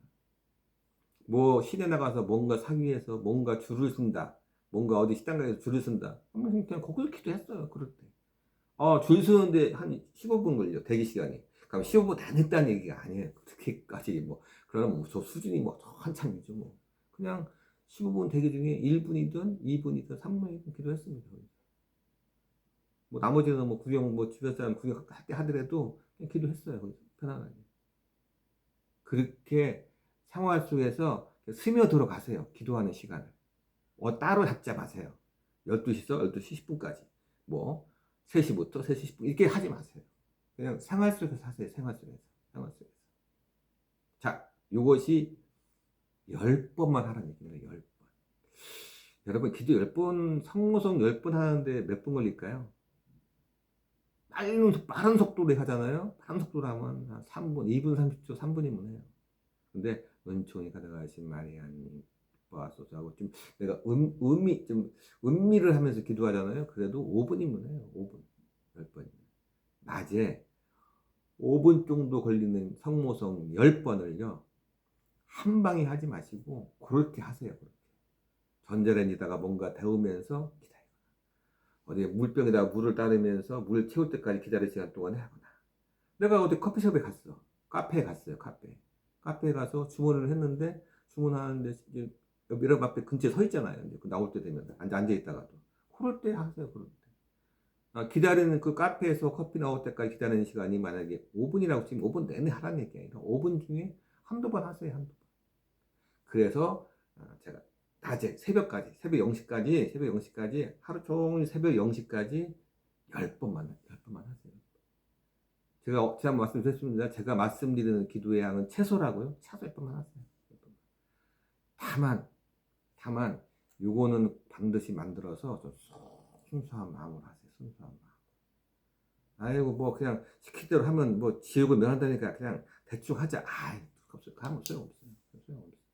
뭐 시내 나가서 뭔가 사기 위해서 뭔가 줄을 쓴다. 뭔가 어디 식당 가서 줄을 쓴다. 그냥 거기서 기도했어요. 그럴 때. 줄 서는데 한 15분 걸려. 대기 시간이. 그럼 15분 안 했다는 얘기가 아니에요. 그렇게까지 뭐 그러면 저 수준이 뭐 한참이죠 뭐. 그냥 15분 대기 중에 1분이든 2분이든 3분이든 기도했습니다. 뭐 나머지는 뭐 구경 뭐 주변 사람 구경 하더라도 그냥 기도했어요. 거기서 편안하게. 그렇게 생활 속에서 스며들어 가세요. 기도하는 시간을. 따로 잡지 마세요. 12시서 12시 10분까지. 뭐 3시부터 3시 10분 이렇게 하지 마세요. 그냥 생활 속에서 하세요. 생활 속에서. 생활 속에서. 자, 이것이 10번만 하라는 얘기입니다. 10번. 여러분 기도 10번, 성모성 10번 하는데 몇 분 걸릴까요? 빠른 속도로 하잖아요. 빠른 속도로 하면 한 3분, 2분 30초, 3분이면 해요. 근데 은총이 가득하신 마리아님 와소서하고 좀 내가 좀 음미를 하면서 기도하잖아요. 그래도 5분이면 해요. 5분, 10번. 낮에 5분 정도 걸리는 성모성 10번을요. 한 방에 하지 마시고 그렇게 하세요. 그렇게. 전자레인지다가 뭔가 데우면서 기다리거나 어디 물병에다가 물을 따르면서 물 채울 때까지 기다릴 시간 동안에 하거나 내가 어디 커피숍에 갔어. 카페에 갔어요. 카페에 가서 주문을 했는데 주문하는데 이제 미러 앞에 근처에 서 있잖아요. 이제 나올 때 되면 앉아 있다가도 그럴 때 하세요. 그럴 때. 기다리는 그 카페에서 커피 나올 때까지 기다리는 시간이 만약에 5분이라고 치면 5분 내내 하라는 얘기 아니라 5분 중에 한두 번 하세요. 한두 번. 그래서 제가 낮에 새벽 0시까지 하루 종일 새벽 0시까지 10번만 하세요. 제가 말씀드렸습니다. 제가 말씀드리는 기도의 양은 최소라고요. 최소 10번만 하세요. 다만 요거는 반드시 만들어서 좀 순수한 마음으로 하세요. 순수한 마음. 아이고 뭐 그냥 시킬 대로 하면 뭐 지옥을 면한다니까 그냥 대충 하자. 없어요. 하면 소용없어요. 소용없어요.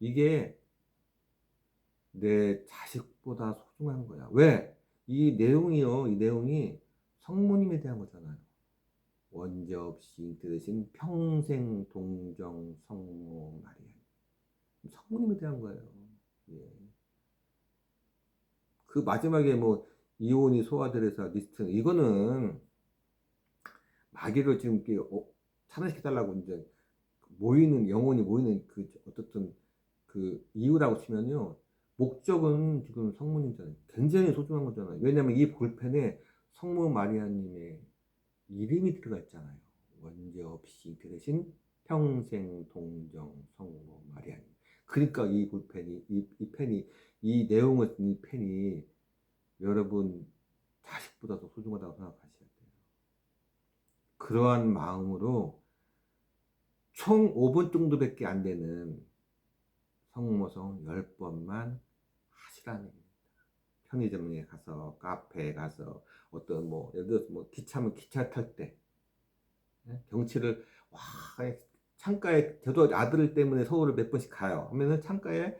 이게 내 자식보다 소중한 거야. 왜? 이 내용이 성모님에 대한 거잖아요. 원죄 없이 들으신 평생 동정 성모 마리아. 성모님에 대한 거예요. 예. 그 마지막에 뭐 이온이 소아들에서 리스트 이거는 마귀를 지금 이렇게 차단시켜달라고 이제 영혼이 모이는 그 어떻든 그 이유라고 치면요. 목적은 지금 성모님잖아요. 굉장히 소중한 거잖아요. 왜냐하면 이 볼펜에 성모 마리아님의 이름이 들어가 있잖아요. 원죄 없이 들으신 평생 동정 성모 마리아님. 그러니까 이 볼펜이 이 펜이 이 내용을 쓴 이 펜이 여러분 자식보다도 소중하다고 생각하셔야 돼요. 그러한 마음으로 총 5분 정도밖에 안 되는 성모성 10번만 하시라는 얘기입니다. 편의점에 가서 카페에 가서 어떤 뭐 예를 들어서 뭐 기차면 기차 탈 때 경치를 와 창가에 저도 아들 때문에 서울을 몇 번씩 가요. 하면은 창가에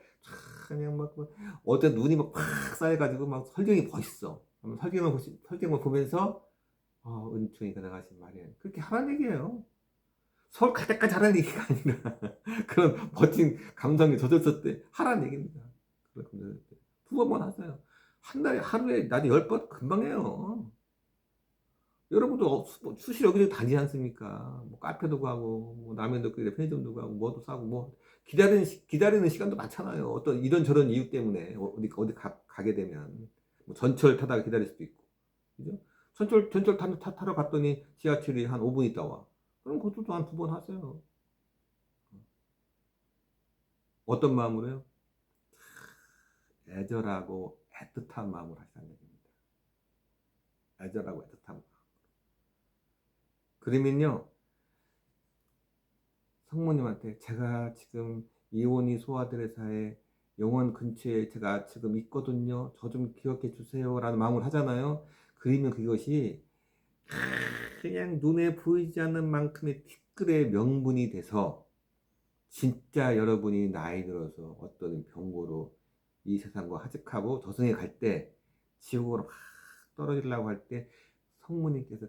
그냥 막 어제 눈이 막팍 쌓여가지고 막 설경이 멋있어. 설경만 보면서 은총이 가능하신 말이에요. 그렇게 하라는 얘기예요. 서울 갈 때까지 하라는 얘기가 아니라 그런 멋진 감성이 젖었을 때 하라는 얘기입니다. 두 번만 하세요. 한 달에 하루에 낮에 10번 금방 해요. 여러분도 수시 여기저기 다니지 않습니까? 뭐 카페도 가고, 뭐 라면도 끓이고, 편의점도 가고, 뭐도 사고, 뭐 기다리는 시간도 많잖아요. 어떤 이런저런 이유 때문에 어디 가게 되면 뭐 전철 타다가 기다릴 수도 있고, 그죠? 전철 타러 갔더니 지하철이 한 5분 있다 와. 그럼 그것도 한 두 번 하세요. 어떤 마음으로요? 애절하고 애틋한 마음으로 하시는 얘기입니다. 애절하고 애틋한 마음. 그러면요, 성모님한테 제가 지금 이온이 소아들의사의 영원 근처에 제가 지금 있거든요. 저 좀 기억해 주세요. 라는 마음을 하잖아요. 그러면 그것이 그냥 눈에 보이지 않는 만큼의 티끌의 명분이 돼서 진짜 여러분이 나이 들어서 어떤 병고로 이 세상과 하직하고 저승에 갈 때, 지옥으로 막 떨어지려고 할 때 성모님께서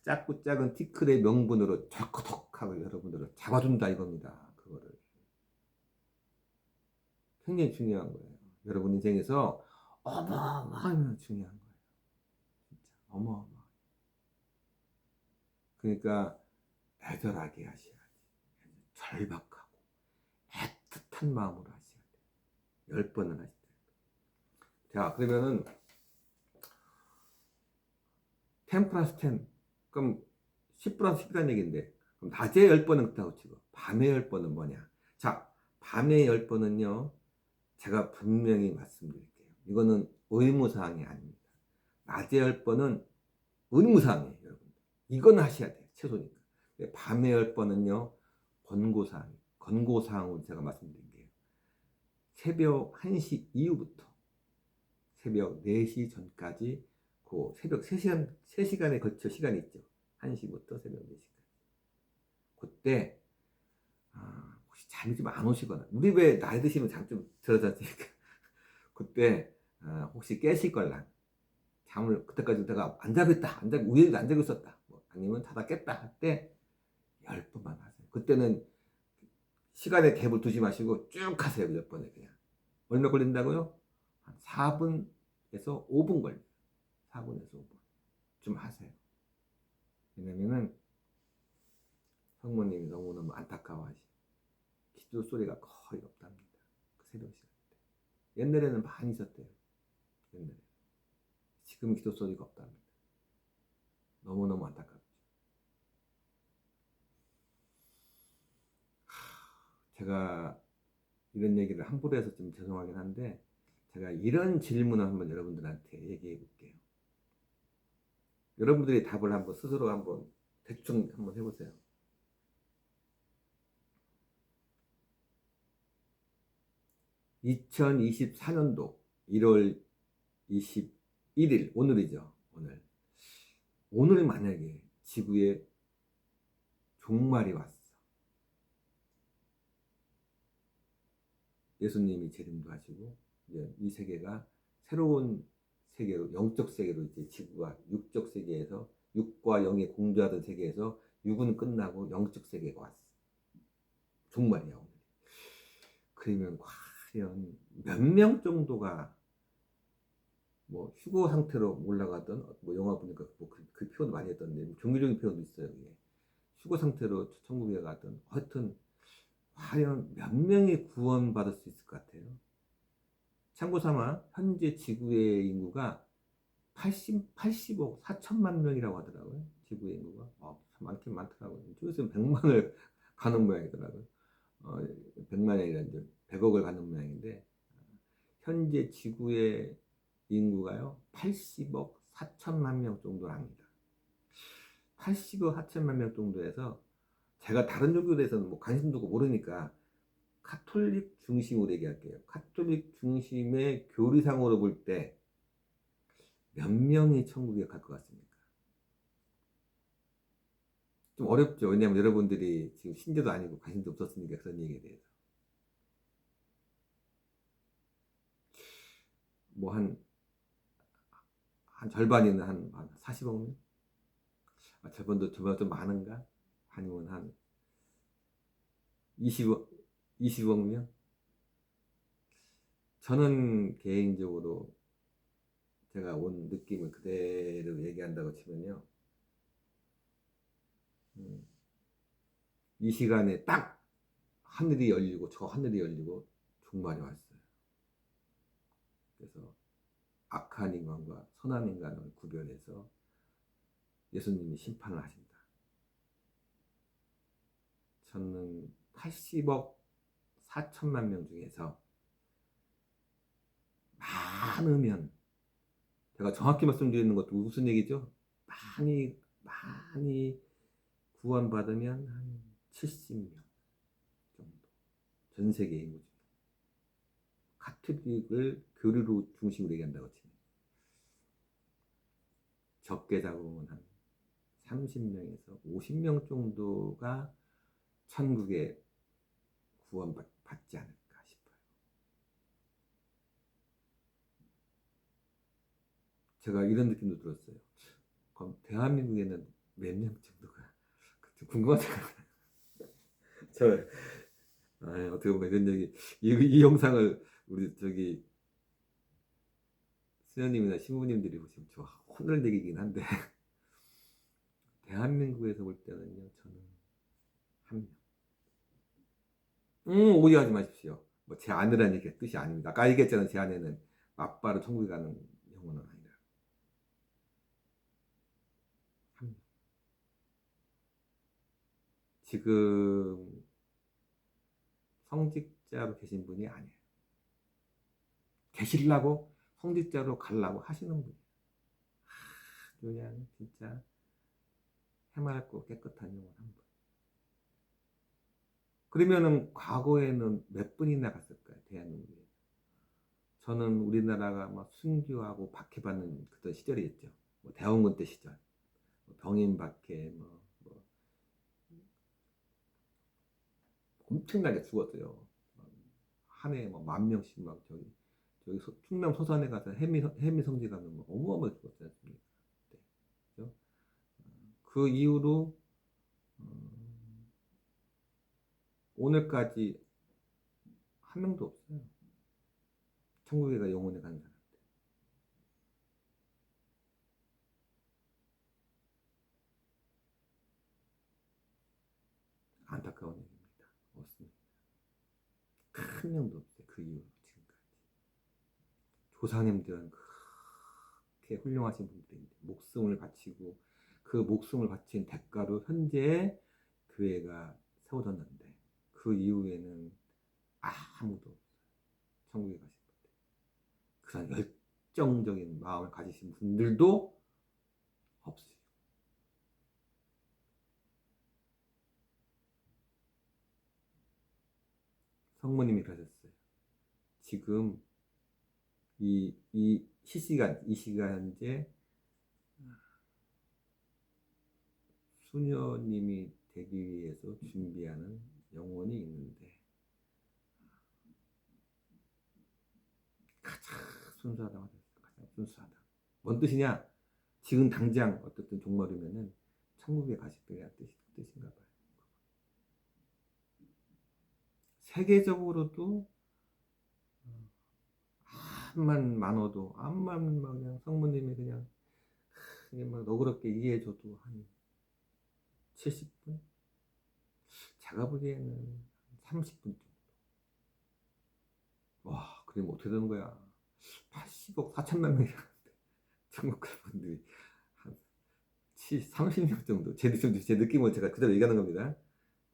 작고 작은 티끌의 명분으로 덜커덕 하고 여러분들을 잡아준다 이겁니다. 그거를 굉장히 중요한 거예요. 여러분 인생에서 어마어마하게 중요한 거예요. 진짜 어마어마. 그러니까 애절하게 하셔야지. 절박하고 애틋한 마음으로 하셔야 돼요. 10번을 하셔야 돼요. 자, 그러면은 10 플러스 10. 그럼 10 플러스 10이라는 얘기인데, 그럼 낮에 10번은 그렇다고 치고 밤에 10번은 뭐냐? 자, 밤에 10번은요, 제가 분명히 말씀드릴게요. 이거는 의무사항이 아닙니다. 낮에 10번은 의무사항이에요, 여러분. 이건 하셔야 돼요, 최소니까. 밤에 10번은요, 권고사항이에요. 권고사항으로 제가 말씀드릴게요. 새벽 1시 이후부터 새벽 4시 전까지 그 새벽 3시간에 걸쳐 시간이 있죠. 1시부터 새벽 4시까지. 그때 혹시 잠이 좀 안 오시거나, 우리 왜 나이 드시면 잠 좀 들어지 않습니까? 그때 혹시 깨실 걸랑 잠을 그때까지 내가 안 자겠다, 우연히도 안 자고 있었다, 뭐 아니면 자다 깼다 할 때 10번만 하세요. 그때는 시간에 갭을 두지 마시고 쭉 하세요. 몇 번에 그냥. 얼마 걸린다고요? 한 4분에서 5분 걸려요. 4분에서 5분 좀 하세요. 왜냐면은 성모님이 너무너무 안타까워하시. 기도 소리가 거의 없답니다. 그 새벽 시간 때. 옛날에는 많이 있었대요. 옛날에. 지금 기도 소리가 없답니다. 너무너무 안타깝죠. 제가 이런 얘기를 함부로 해서 좀 죄송하긴 한데, 제가 이런 질문을 한번 여러분들한테 얘기해 볼게요. 여러분들이 답을 한번 스스로 한번 대충 한번 해보세요. 2024년도 1월 21일, 오늘이죠. 오늘 만약에 지구에 종말이 왔어. 예수님이 재림도 하시고, 이제 이 세계가 새로운 세계로, 영적 세계로, 이제 지구가 육적 세계에서, 육과 영이 공존하던 세계에서 육은 끝나고 영적 세계가 왔어. 종말이야, 오늘. 그러면 과연 몇 명 정도가 뭐 휴거 상태로 올라가던, 뭐 영화 보니까 그 표현 많이 했던데, 종교적인 표현도 있어요. 그게. 휴거 상태로 천국에 가던, 하여튼 과연 몇 명이 구원받을 수 있을 것 같아요? 참고 삼아 현재 지구의 인구가 80억 4천만 명이라고 하더라고요. 지구의 인구가 많긴 많더라고요. 요즘 100만을 가는 모양이더라고요. 100만이 아니라 이제 100억을 가는 모양인데, 현재 지구의 인구가요 80억 4천만 명 정도랍니다. 80억 4천만 명 정도에서, 제가 다른 종교에 대해서는 뭐 관심도 없고 모르니까 카톨릭 중심으로 얘기할게요. 카톨릭 중심의 교리상으로 볼 때 몇 명이 천국에 갈 것 같습니까? 좀 어렵죠. 왜냐하면 여러분들이 지금 신자도 아니고 관심도 없었으니까, 그런 얘기에 대해서. 뭐 한 절반이나 한 40억 명? 절반도 좀 많은가? 아니면 한 20억 명? 저는 개인적으로 제가 온 느낌을 그대로 얘기한다고 치면요. 이 시간에 딱 하늘이 열리고, 저 하늘이 열리고 종말이 왔어요. 그래서 악한 인간과 선한 인간을 구별해서 예수님이 심판을 하신다. 저는 80억 4천만 명 중에서 많으면, 제가 정확히 말씀드리는 것도 무슨 얘기죠? 많이 구원받으면 한 70명 정도. 전 세계 인구 중. 가톨릭을 교류로 중심으로 얘기한다고 치면 적게 잡으면 한 30명에서 50명 정도가 천국에 구원받지 않을까 싶어요. 제가 이런 느낌도 들었어요. 그럼 대한민국에는 몇 명 정도가 궁금하잖아요. 저 어떻게 보면 이런 얘기 이 영상을 우리 저기 수녀님이나 신부님들이 보시면 저 혼날 얘기긴 한데 대한민국에서 볼 때는요 저는 한 명. 오해하지 마십시오. 뭐 제 아내라는 얘기 뜻이 아닙니다. 아까 얘기했잖아요. 제 아내는 맞바로 천국에 가는 영혼은 아니라 한 명. 지금 성직자로 계신 분이 아니에요. 계시려고 성직자로 가려고 하시는 분이에요. 그냥 진짜 해맑고 깨끗한 영혼 한 분. 그러면은 과거에는 몇 분이나 갔을까요? 대한민국에. 저는 우리나라가 막 순교하고 박해받는 그런 시절이었죠. 뭐 대원군 때 시절, 뭐 병인 박해, 뭐 엄청나게 죽었어요. 한 해에 뭐 10,000명씩 막 저기 충남 소산에 가서 해미 성지 가면 뭐 어마어마하게 죽었어요. 네. 그죠? 그 이후로 오늘까지 한 명도 없어요. 천국에 가 영혼에 가는 사람. 안타까운 얘기입니다. 없습니다. 한 명도 없어요. 그 이후로 지금까지. 조상님들은 그렇게 훌륭하신 분들인데 목숨을 바치고 그 목숨을 바친 대가로 현재 교회가 세워졌는데 그 이후에는 아무도 없어요. 천국에 가신 분들. 그런 열정적인 마음을 가지신 분들도 없어요. 성모님이 그러셨어요. 지금 이 시간 현재 수녀님이 되기 위해서 준비하는 영혼이 있는데 가장 순수하다고 하셨어요. 가장 순수하다. 뭔 뜻이냐? 지금 당장 어떻든 종말이면은 천국에 가실 거야 뜻인가 봐요. 세계적으로도 암만 많아도 암만 그냥 성모님이 그냥 막 너그럽게 이해해줘도 한 70분? 제가 보기에는 30분 정도. 와, 그러면 어떻게 되는 거야? 80억 4천만 명이라는데 천국 갈 분들이 한 30명 정도. 제 느낌은 제가 그대로 얘기하는 겁니다.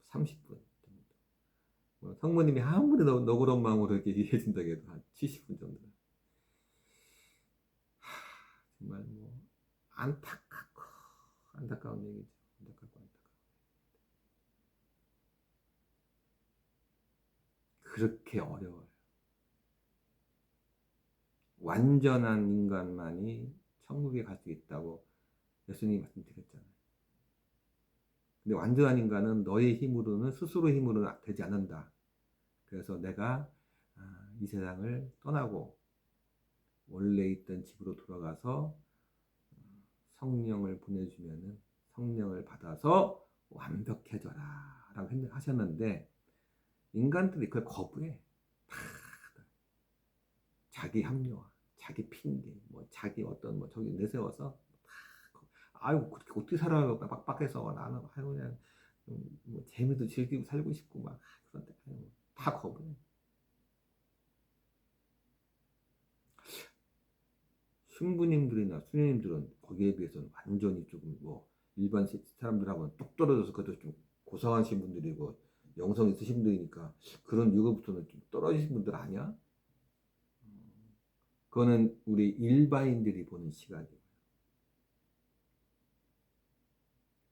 30분 정도. 뭐 성모님이 아무리 너그러운 마음으로 이렇게 이해해준다고 해도 한 70분 정도. 정말 뭐 안타까운 얘기죠. 안타깝고. 그렇게 어려워요. 완전한 인간만이 천국에 갈 수 있다고 예수님이 말씀드렸잖아요. 근데 완전한 인간은 너의 힘으로는 스스로 힘으로는 되지 않는다. 그래서 내가 이 세상을 떠나고 원래 있던 집으로 돌아가서 성령을 보내주면은 성령을 받아서 완벽해져라 라고 하셨는데 인간들이 그걸 거부해. 자기 합리화, 자기 핑계, 뭐 자기 어떤 뭐 저기 내세워서 아이고 그렇게 어떻게 살아요 빡빡해서 나는 아이고 그냥 뭐 재미도 즐기고 살고 싶고 막 그런데 다 거부해. 신부님들이나 수녀님들은 거기에 비해서는 완전히 조금 뭐 일반 사람들하고는 뚝 떨어져서 그래도 좀 고상하신 분들이고 영성 있으신 분들이니까 그런 이유부터는 좀 떨어지신 분들 아니야? 그거는 우리 일반인들이 보는 시각이에요.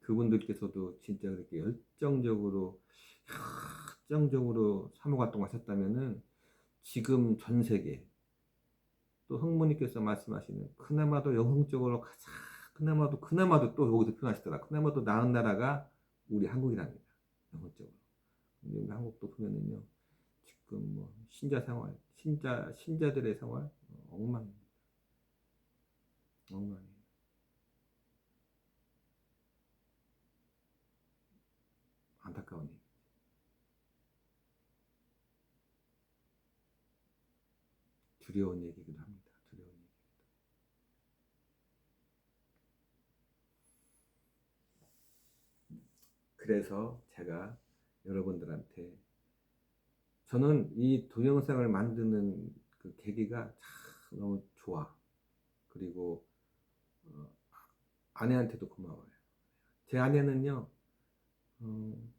그분들께서도 진짜 그렇게 열정적으로 사목 활동하셨다면은 지금 전 세계 또 성모님께서 말씀하시는 그나마도 영성적으로 가장 그나마도 또 여기서 표현하시더라. 그나마도 나은 나라가 우리 한국이랍니다. 영성적으로. 근데 우리 한국도 보면은요. 지금 뭐 신자 생활, 신자들의 생활 엉망입니다. 엉망이에요. 안타까운 일. 두려운 얘기기도 합니다. 두려운 얘기. 그래서 제가 여러분들한테 저는 이 동영상을 만드는 그 계기가 참 너무 좋아. 그리고 어, 아내한테도 고마워요. 제 아내는요, 어,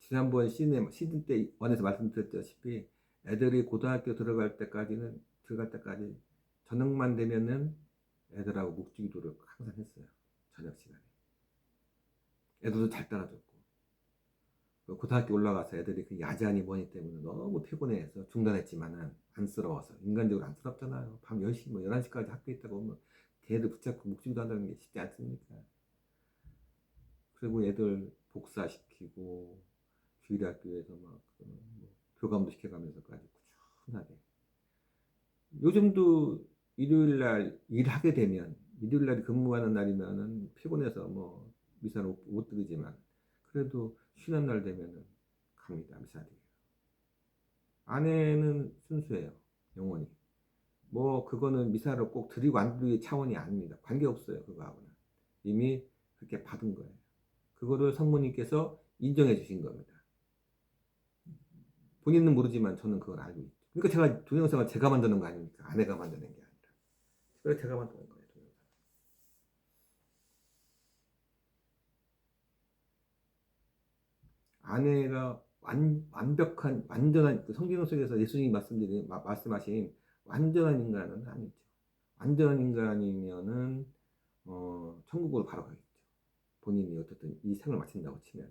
지난번 시즌 때 원에서 말씀드렸다시피 애들이 고등학교 들어갈 때까지 저녁만 되면은 애들하고 묵주기도를 항상 했어요. 저녁 시간에. 애들도 잘 따라줬고. 고등학교 올라가서 애들이 그 야자니 뭐니 때문에 너무 피곤해서 중단했지만은 안쓰러워서 인간적으로 안쓰럽잖아요. 밤 10시 뭐 11시까지 학교에 있다가 오면 걔들 붙잡고 묵지도 한다는 게 쉽지 않습니까? 그리고 애들 복사시키고 주일 학교에서 뭐 교감도 시켜가면서까지 꾸준하게 요즘도 일요일 날 일하게 되면 일요일 날이 근무하는 날이면은 피곤해서 뭐 미사를 못 드리지만 그래도 쉬는 날 되면은 갑니다 미사리. 아내는 순수해요 영원히. 뭐 그거는 미사를 꼭 드리고 안 드리기 차원이 아닙니다. 관계없어요 그거하고는. 이미 그렇게 받은 거예요. 그거를 성모님께서 인정해 주신 겁니다. 본인은 모르지만 저는 그걸 알고 있죠. 그러니까 제가 동영상을 제가 만드는 거 아닙니까? 아내가 만드는 게 아니라. 그래서 제가 만드는 거예요. 동영상. 아내가 완벽한 완전한 그 성경 속에서 예수님이 말씀하신 완전한 인간은 아니죠. 완전한 인간이면은 천국으로 바로 가겠죠. 본인이 어쨌든 이 생을 마친다고 치면.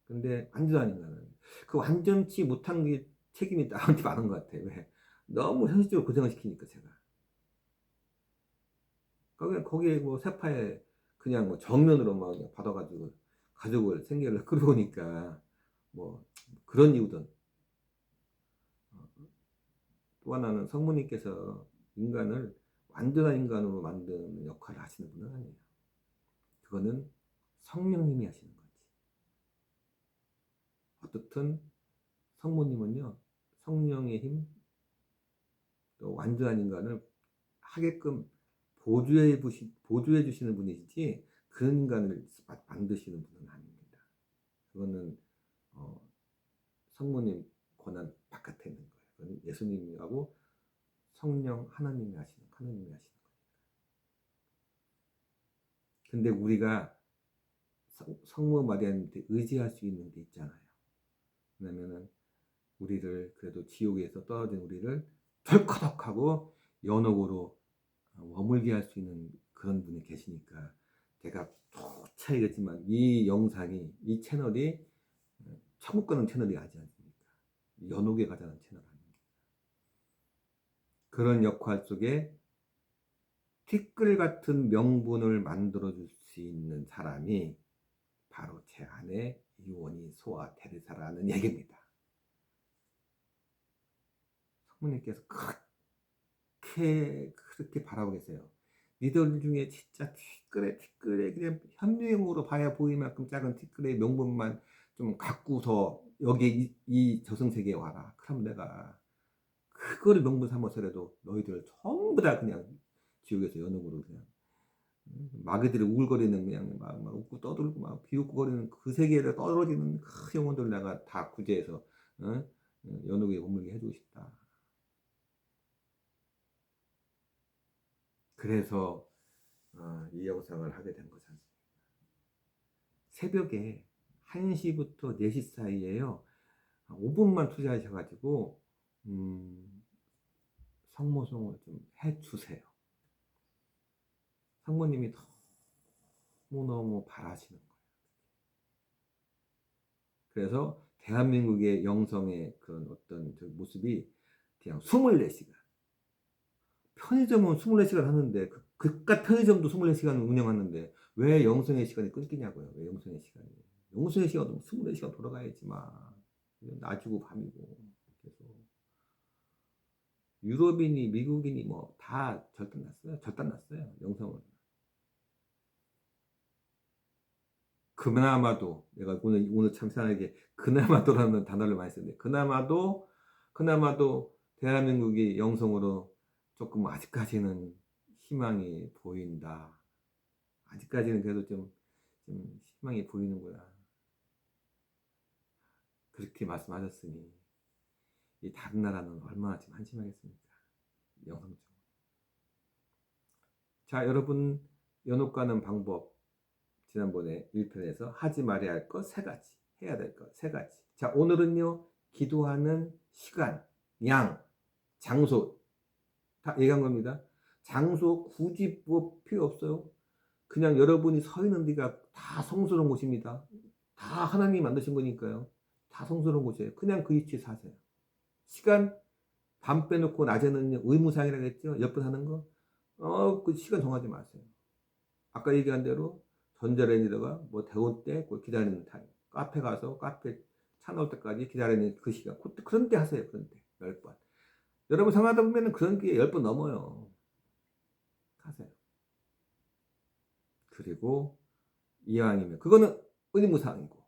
근데 완전한 인간은 그 완전치 못한 게 책임이 나한테 많은 것 같아요. 왜? 너무 현실적으로 고생을 시키니까 제가. 거기에 뭐 세파에 그냥 뭐 정면으로 막 그냥 받아가지고 가족을 생계를 끌어오니까 뭐 그런 이유든 또 하나는 성모님께서 인간을 완전한 인간으로 만드는 역할을 하시는 분은 아니에요. 그거는 성령님이 하시는 거지. 어떻든 성모님은요 성령의 힘, 또 완전한 인간을 하게끔 보조해 주시는 분이시지 그런 인간을 만드시는 분은 아닙니다. 그거는 어, 성모님 권한 바깥에 있는 거예요. 그건 예수님하고 성령 하나님이 하시는 거예요. 근데 우리가 성모 마리아한테 의지할 수 있는 게 있잖아요. 왜냐면은 우리를 그래도 지옥에서 떨어진 우리를 덜커덕하고 연옥으로 머물게 할 수 있는 그런 분이 계시니까 제가 조차 얘기했지만 이 영상이 이 채널이 천국 가는 채널이 아니지 않습니까? 연옥에 가자는 채널 아닙니까? 그런 역할 속에 티끌 같은 명분을 만들어 줄 수 있는 사람이 바로 제 아내 이원희 소아 테레사라는 얘기입니다. 성모님께서 그렇게 바라고 계세요. 니들 중에 진짜 티끌에 그냥 현미경으로 봐야 보일 만큼 작은 티끌의 명분만 좀 갖고서 여기 이 저승세계에 와라. 그럼 내가 그거를 명분 삼아서라도 너희들 전부 다 그냥 지옥에서 연옥으로 그냥 마귀들이 우글거리는 그냥 막 웃고 떠들고 막 비웃고거리는 그 세계에 떨어지는 그 영혼들 내가 다 구제해서 연옥에 머물게 해주고 싶다. 그래서 이 영상을 하게 된 거지 않습니까? 새벽에 1시부터 4시 사이에요. 5분만 투자하셔가지고 성모송을 좀 해주세요. 성모님이 너무너무 바라시는 거예요. 그래서 대한민국의 영성의 그런 어떤 저 모습이 그냥 24시간. 편의점은 24시간 하는데, 그깟 편의점도 24시간 운영하는데, 왜 영성의 시간이 끊기냐고요. 왜 영성의 시간이. 영성의 시간도 24시간 돌아가야지, 막. 낮이고 밤이고. 그래서 유럽인이, 미국인이 뭐 다 절단났어요. 절단났어요. 영성을. 그나마도, 내가 오늘 참 이상하게, 그나마도라는 단어를 많이 쓰는데, 그나마도 대한민국이 영성으로 조금 아직까지는 희망이 보인다. 아직까지는 그래도 좀 희망이 보이는구나. 그렇게 말씀하셨으니, 이 다른 나라는 얼마나 지금 한심하겠습니까? 영성 쪽. 자, 여러분, 연옥 가는 방법. 지난번에 1편에서 하지 말아야 할 것 세 가지, 해야 될 것 세 가지. 자, 오늘은요, 기도하는 시간, 양, 장소 다 얘기한 겁니다. 장소 굳이 뭐 필요 없어요. 그냥 여러분이 서 있는 데가 다 성스러운 곳입니다. 다 하나님이 만드신 거니까요. 다 성스러운 곳이에요. 그냥 그 위치에 사세요. 시간 밤 빼놓고 낮에는 의무사항이라고 했죠. 몇 분 하는 거. 그 시간 정하지 마세요. 아까 얘기한 대로 전자레인지다가 뭐 데울 때 기다리는 타임. 카페 가서 카페 차 나올 때까지 기다리는 그 시간. 그런 때 하세요. 그런 때. 10번. 여러분 생각하다 보면 그런 게 10번 넘어요. 하세요. 그리고 이왕이면 그거는 의무사항이고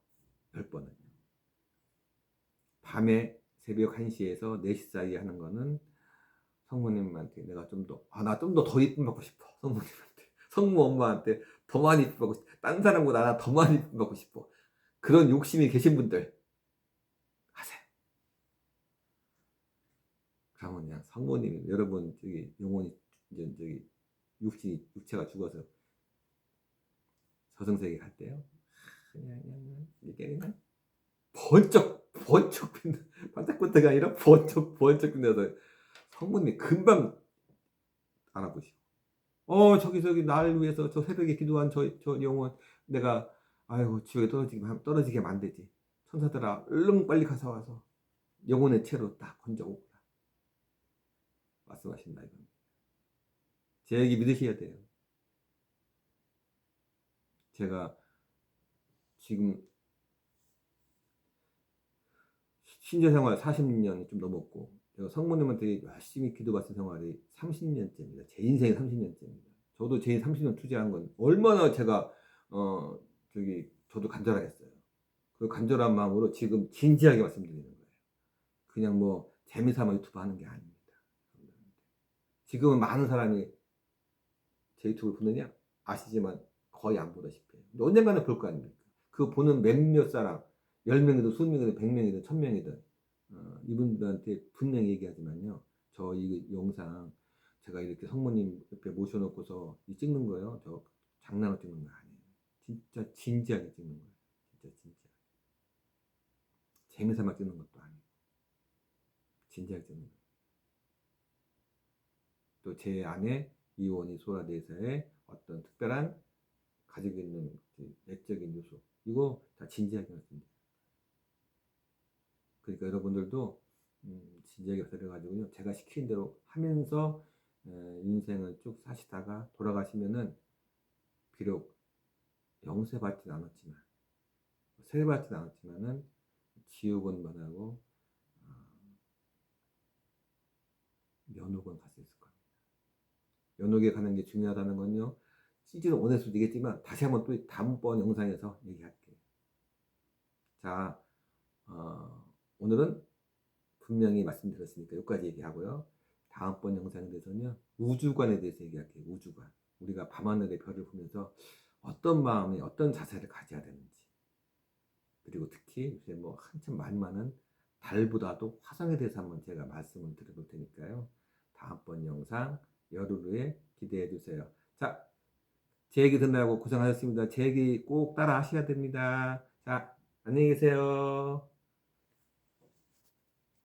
10번은 밤에 새벽 1시에서 4시 사이에 하는 거는 성모님한테 내가 나 좀 더 이쁨 받고 싶어. 성모님한테. 성모 엄마한테 더 많이 이쁨 받고 싶어. 딴 사람보다 나 더 많이 이쁨 받고 싶어. 그런 욕심이 계신 분들 하세요. 그러면 그냥 성모님 여러분 영혼이 이제 육체가 죽어서 저승세계 갈 때요. 그냥 이게 그냥 번쩍 빛나 반짝반짝가 아니라 번쩍 빛나서 성모님 금방 알아보시고 저기 날 위해서 저 새벽에 기도한 저 영혼 내가 아이고 지옥에 떨어지게 하면 안 되지. 천사들아 얼른 빨리 가서 와서 영혼의 채로 딱 건져오라 말씀하신다 이겁니다. 제 얘기 믿으셔야 돼요. 제가 지금 신자 생활 40년이 좀 넘었고 제가 성모님한테 열심히 기도받은 생활이 30년째입니다. 제 인생의 30년째입니다. 저도 제 30년 투자한 건 얼마나 제가 저도 간절하겠어요. 그 간절한 마음으로 지금 진지하게 말씀드리는 거예요. 그냥 뭐 재미삼아 유튜브 하는 게 아닙니다. 지금은 많은 사람이 제 유튜브를 보느냐 아시지만 거의 안 보다시피 해요. 언젠가는 볼 거 아닙니까? 그 보는 몇몇 사람 10명이든 20명이든 100명이든 1000명이든 이분들한테 분명히 얘기하지만요. 저 이 영상 제가 이렇게 성모님 옆에 모셔놓고서 찍는 거예요. 저 장난으로 찍는 거 아니에요. 진짜 진지하게 찍는 거예요. 진짜 진지하게. 재미삼아 찍는 것도 아니고 진지하게 찍는 거예요. 또 제 안에 이원희 소라대사의 어떤 특별한 가지고 있는 내적인 요소 이거 다 진지하게 말씀드려요. 그러니까 여러분들도 진지하게 들어가지고요. 제가 시킨 대로 하면서 인생을 쭉 사시다가 돌아가시면은 비록 영세받지는 않았지만 세받지는 않았지만은 지옥은 만하고 면옥은 갈 수 있을 겁니다. 면옥에 가는 게 중요하다는 건요. 시즌 1에서도 얘기했지만 다시 한번 또 다음번 영상에서 얘기할게요. 자, 오늘은 분명히 말씀드렸으니까 여기까지 얘기하고요. 다음번 영상에 대해서는요. 우주관에 대해서 얘기할게요. 우주관. 우리가 밤하늘의 별을 보면서 어떤 마음이 어떤 자세를 가져야 되는지 그리고 특히 요새 뭐 한참 말 많은 달보다도 화성에 대해서 한번 제가 말씀을 드려볼 테니까요. 다음번 영상 열흘 후에 기대해 주세요. 자, 제 얘기 듣느라고 고생하셨습니다. 제 얘기 꼭 따라 하셔야 됩니다. 자, 안녕히 계세요.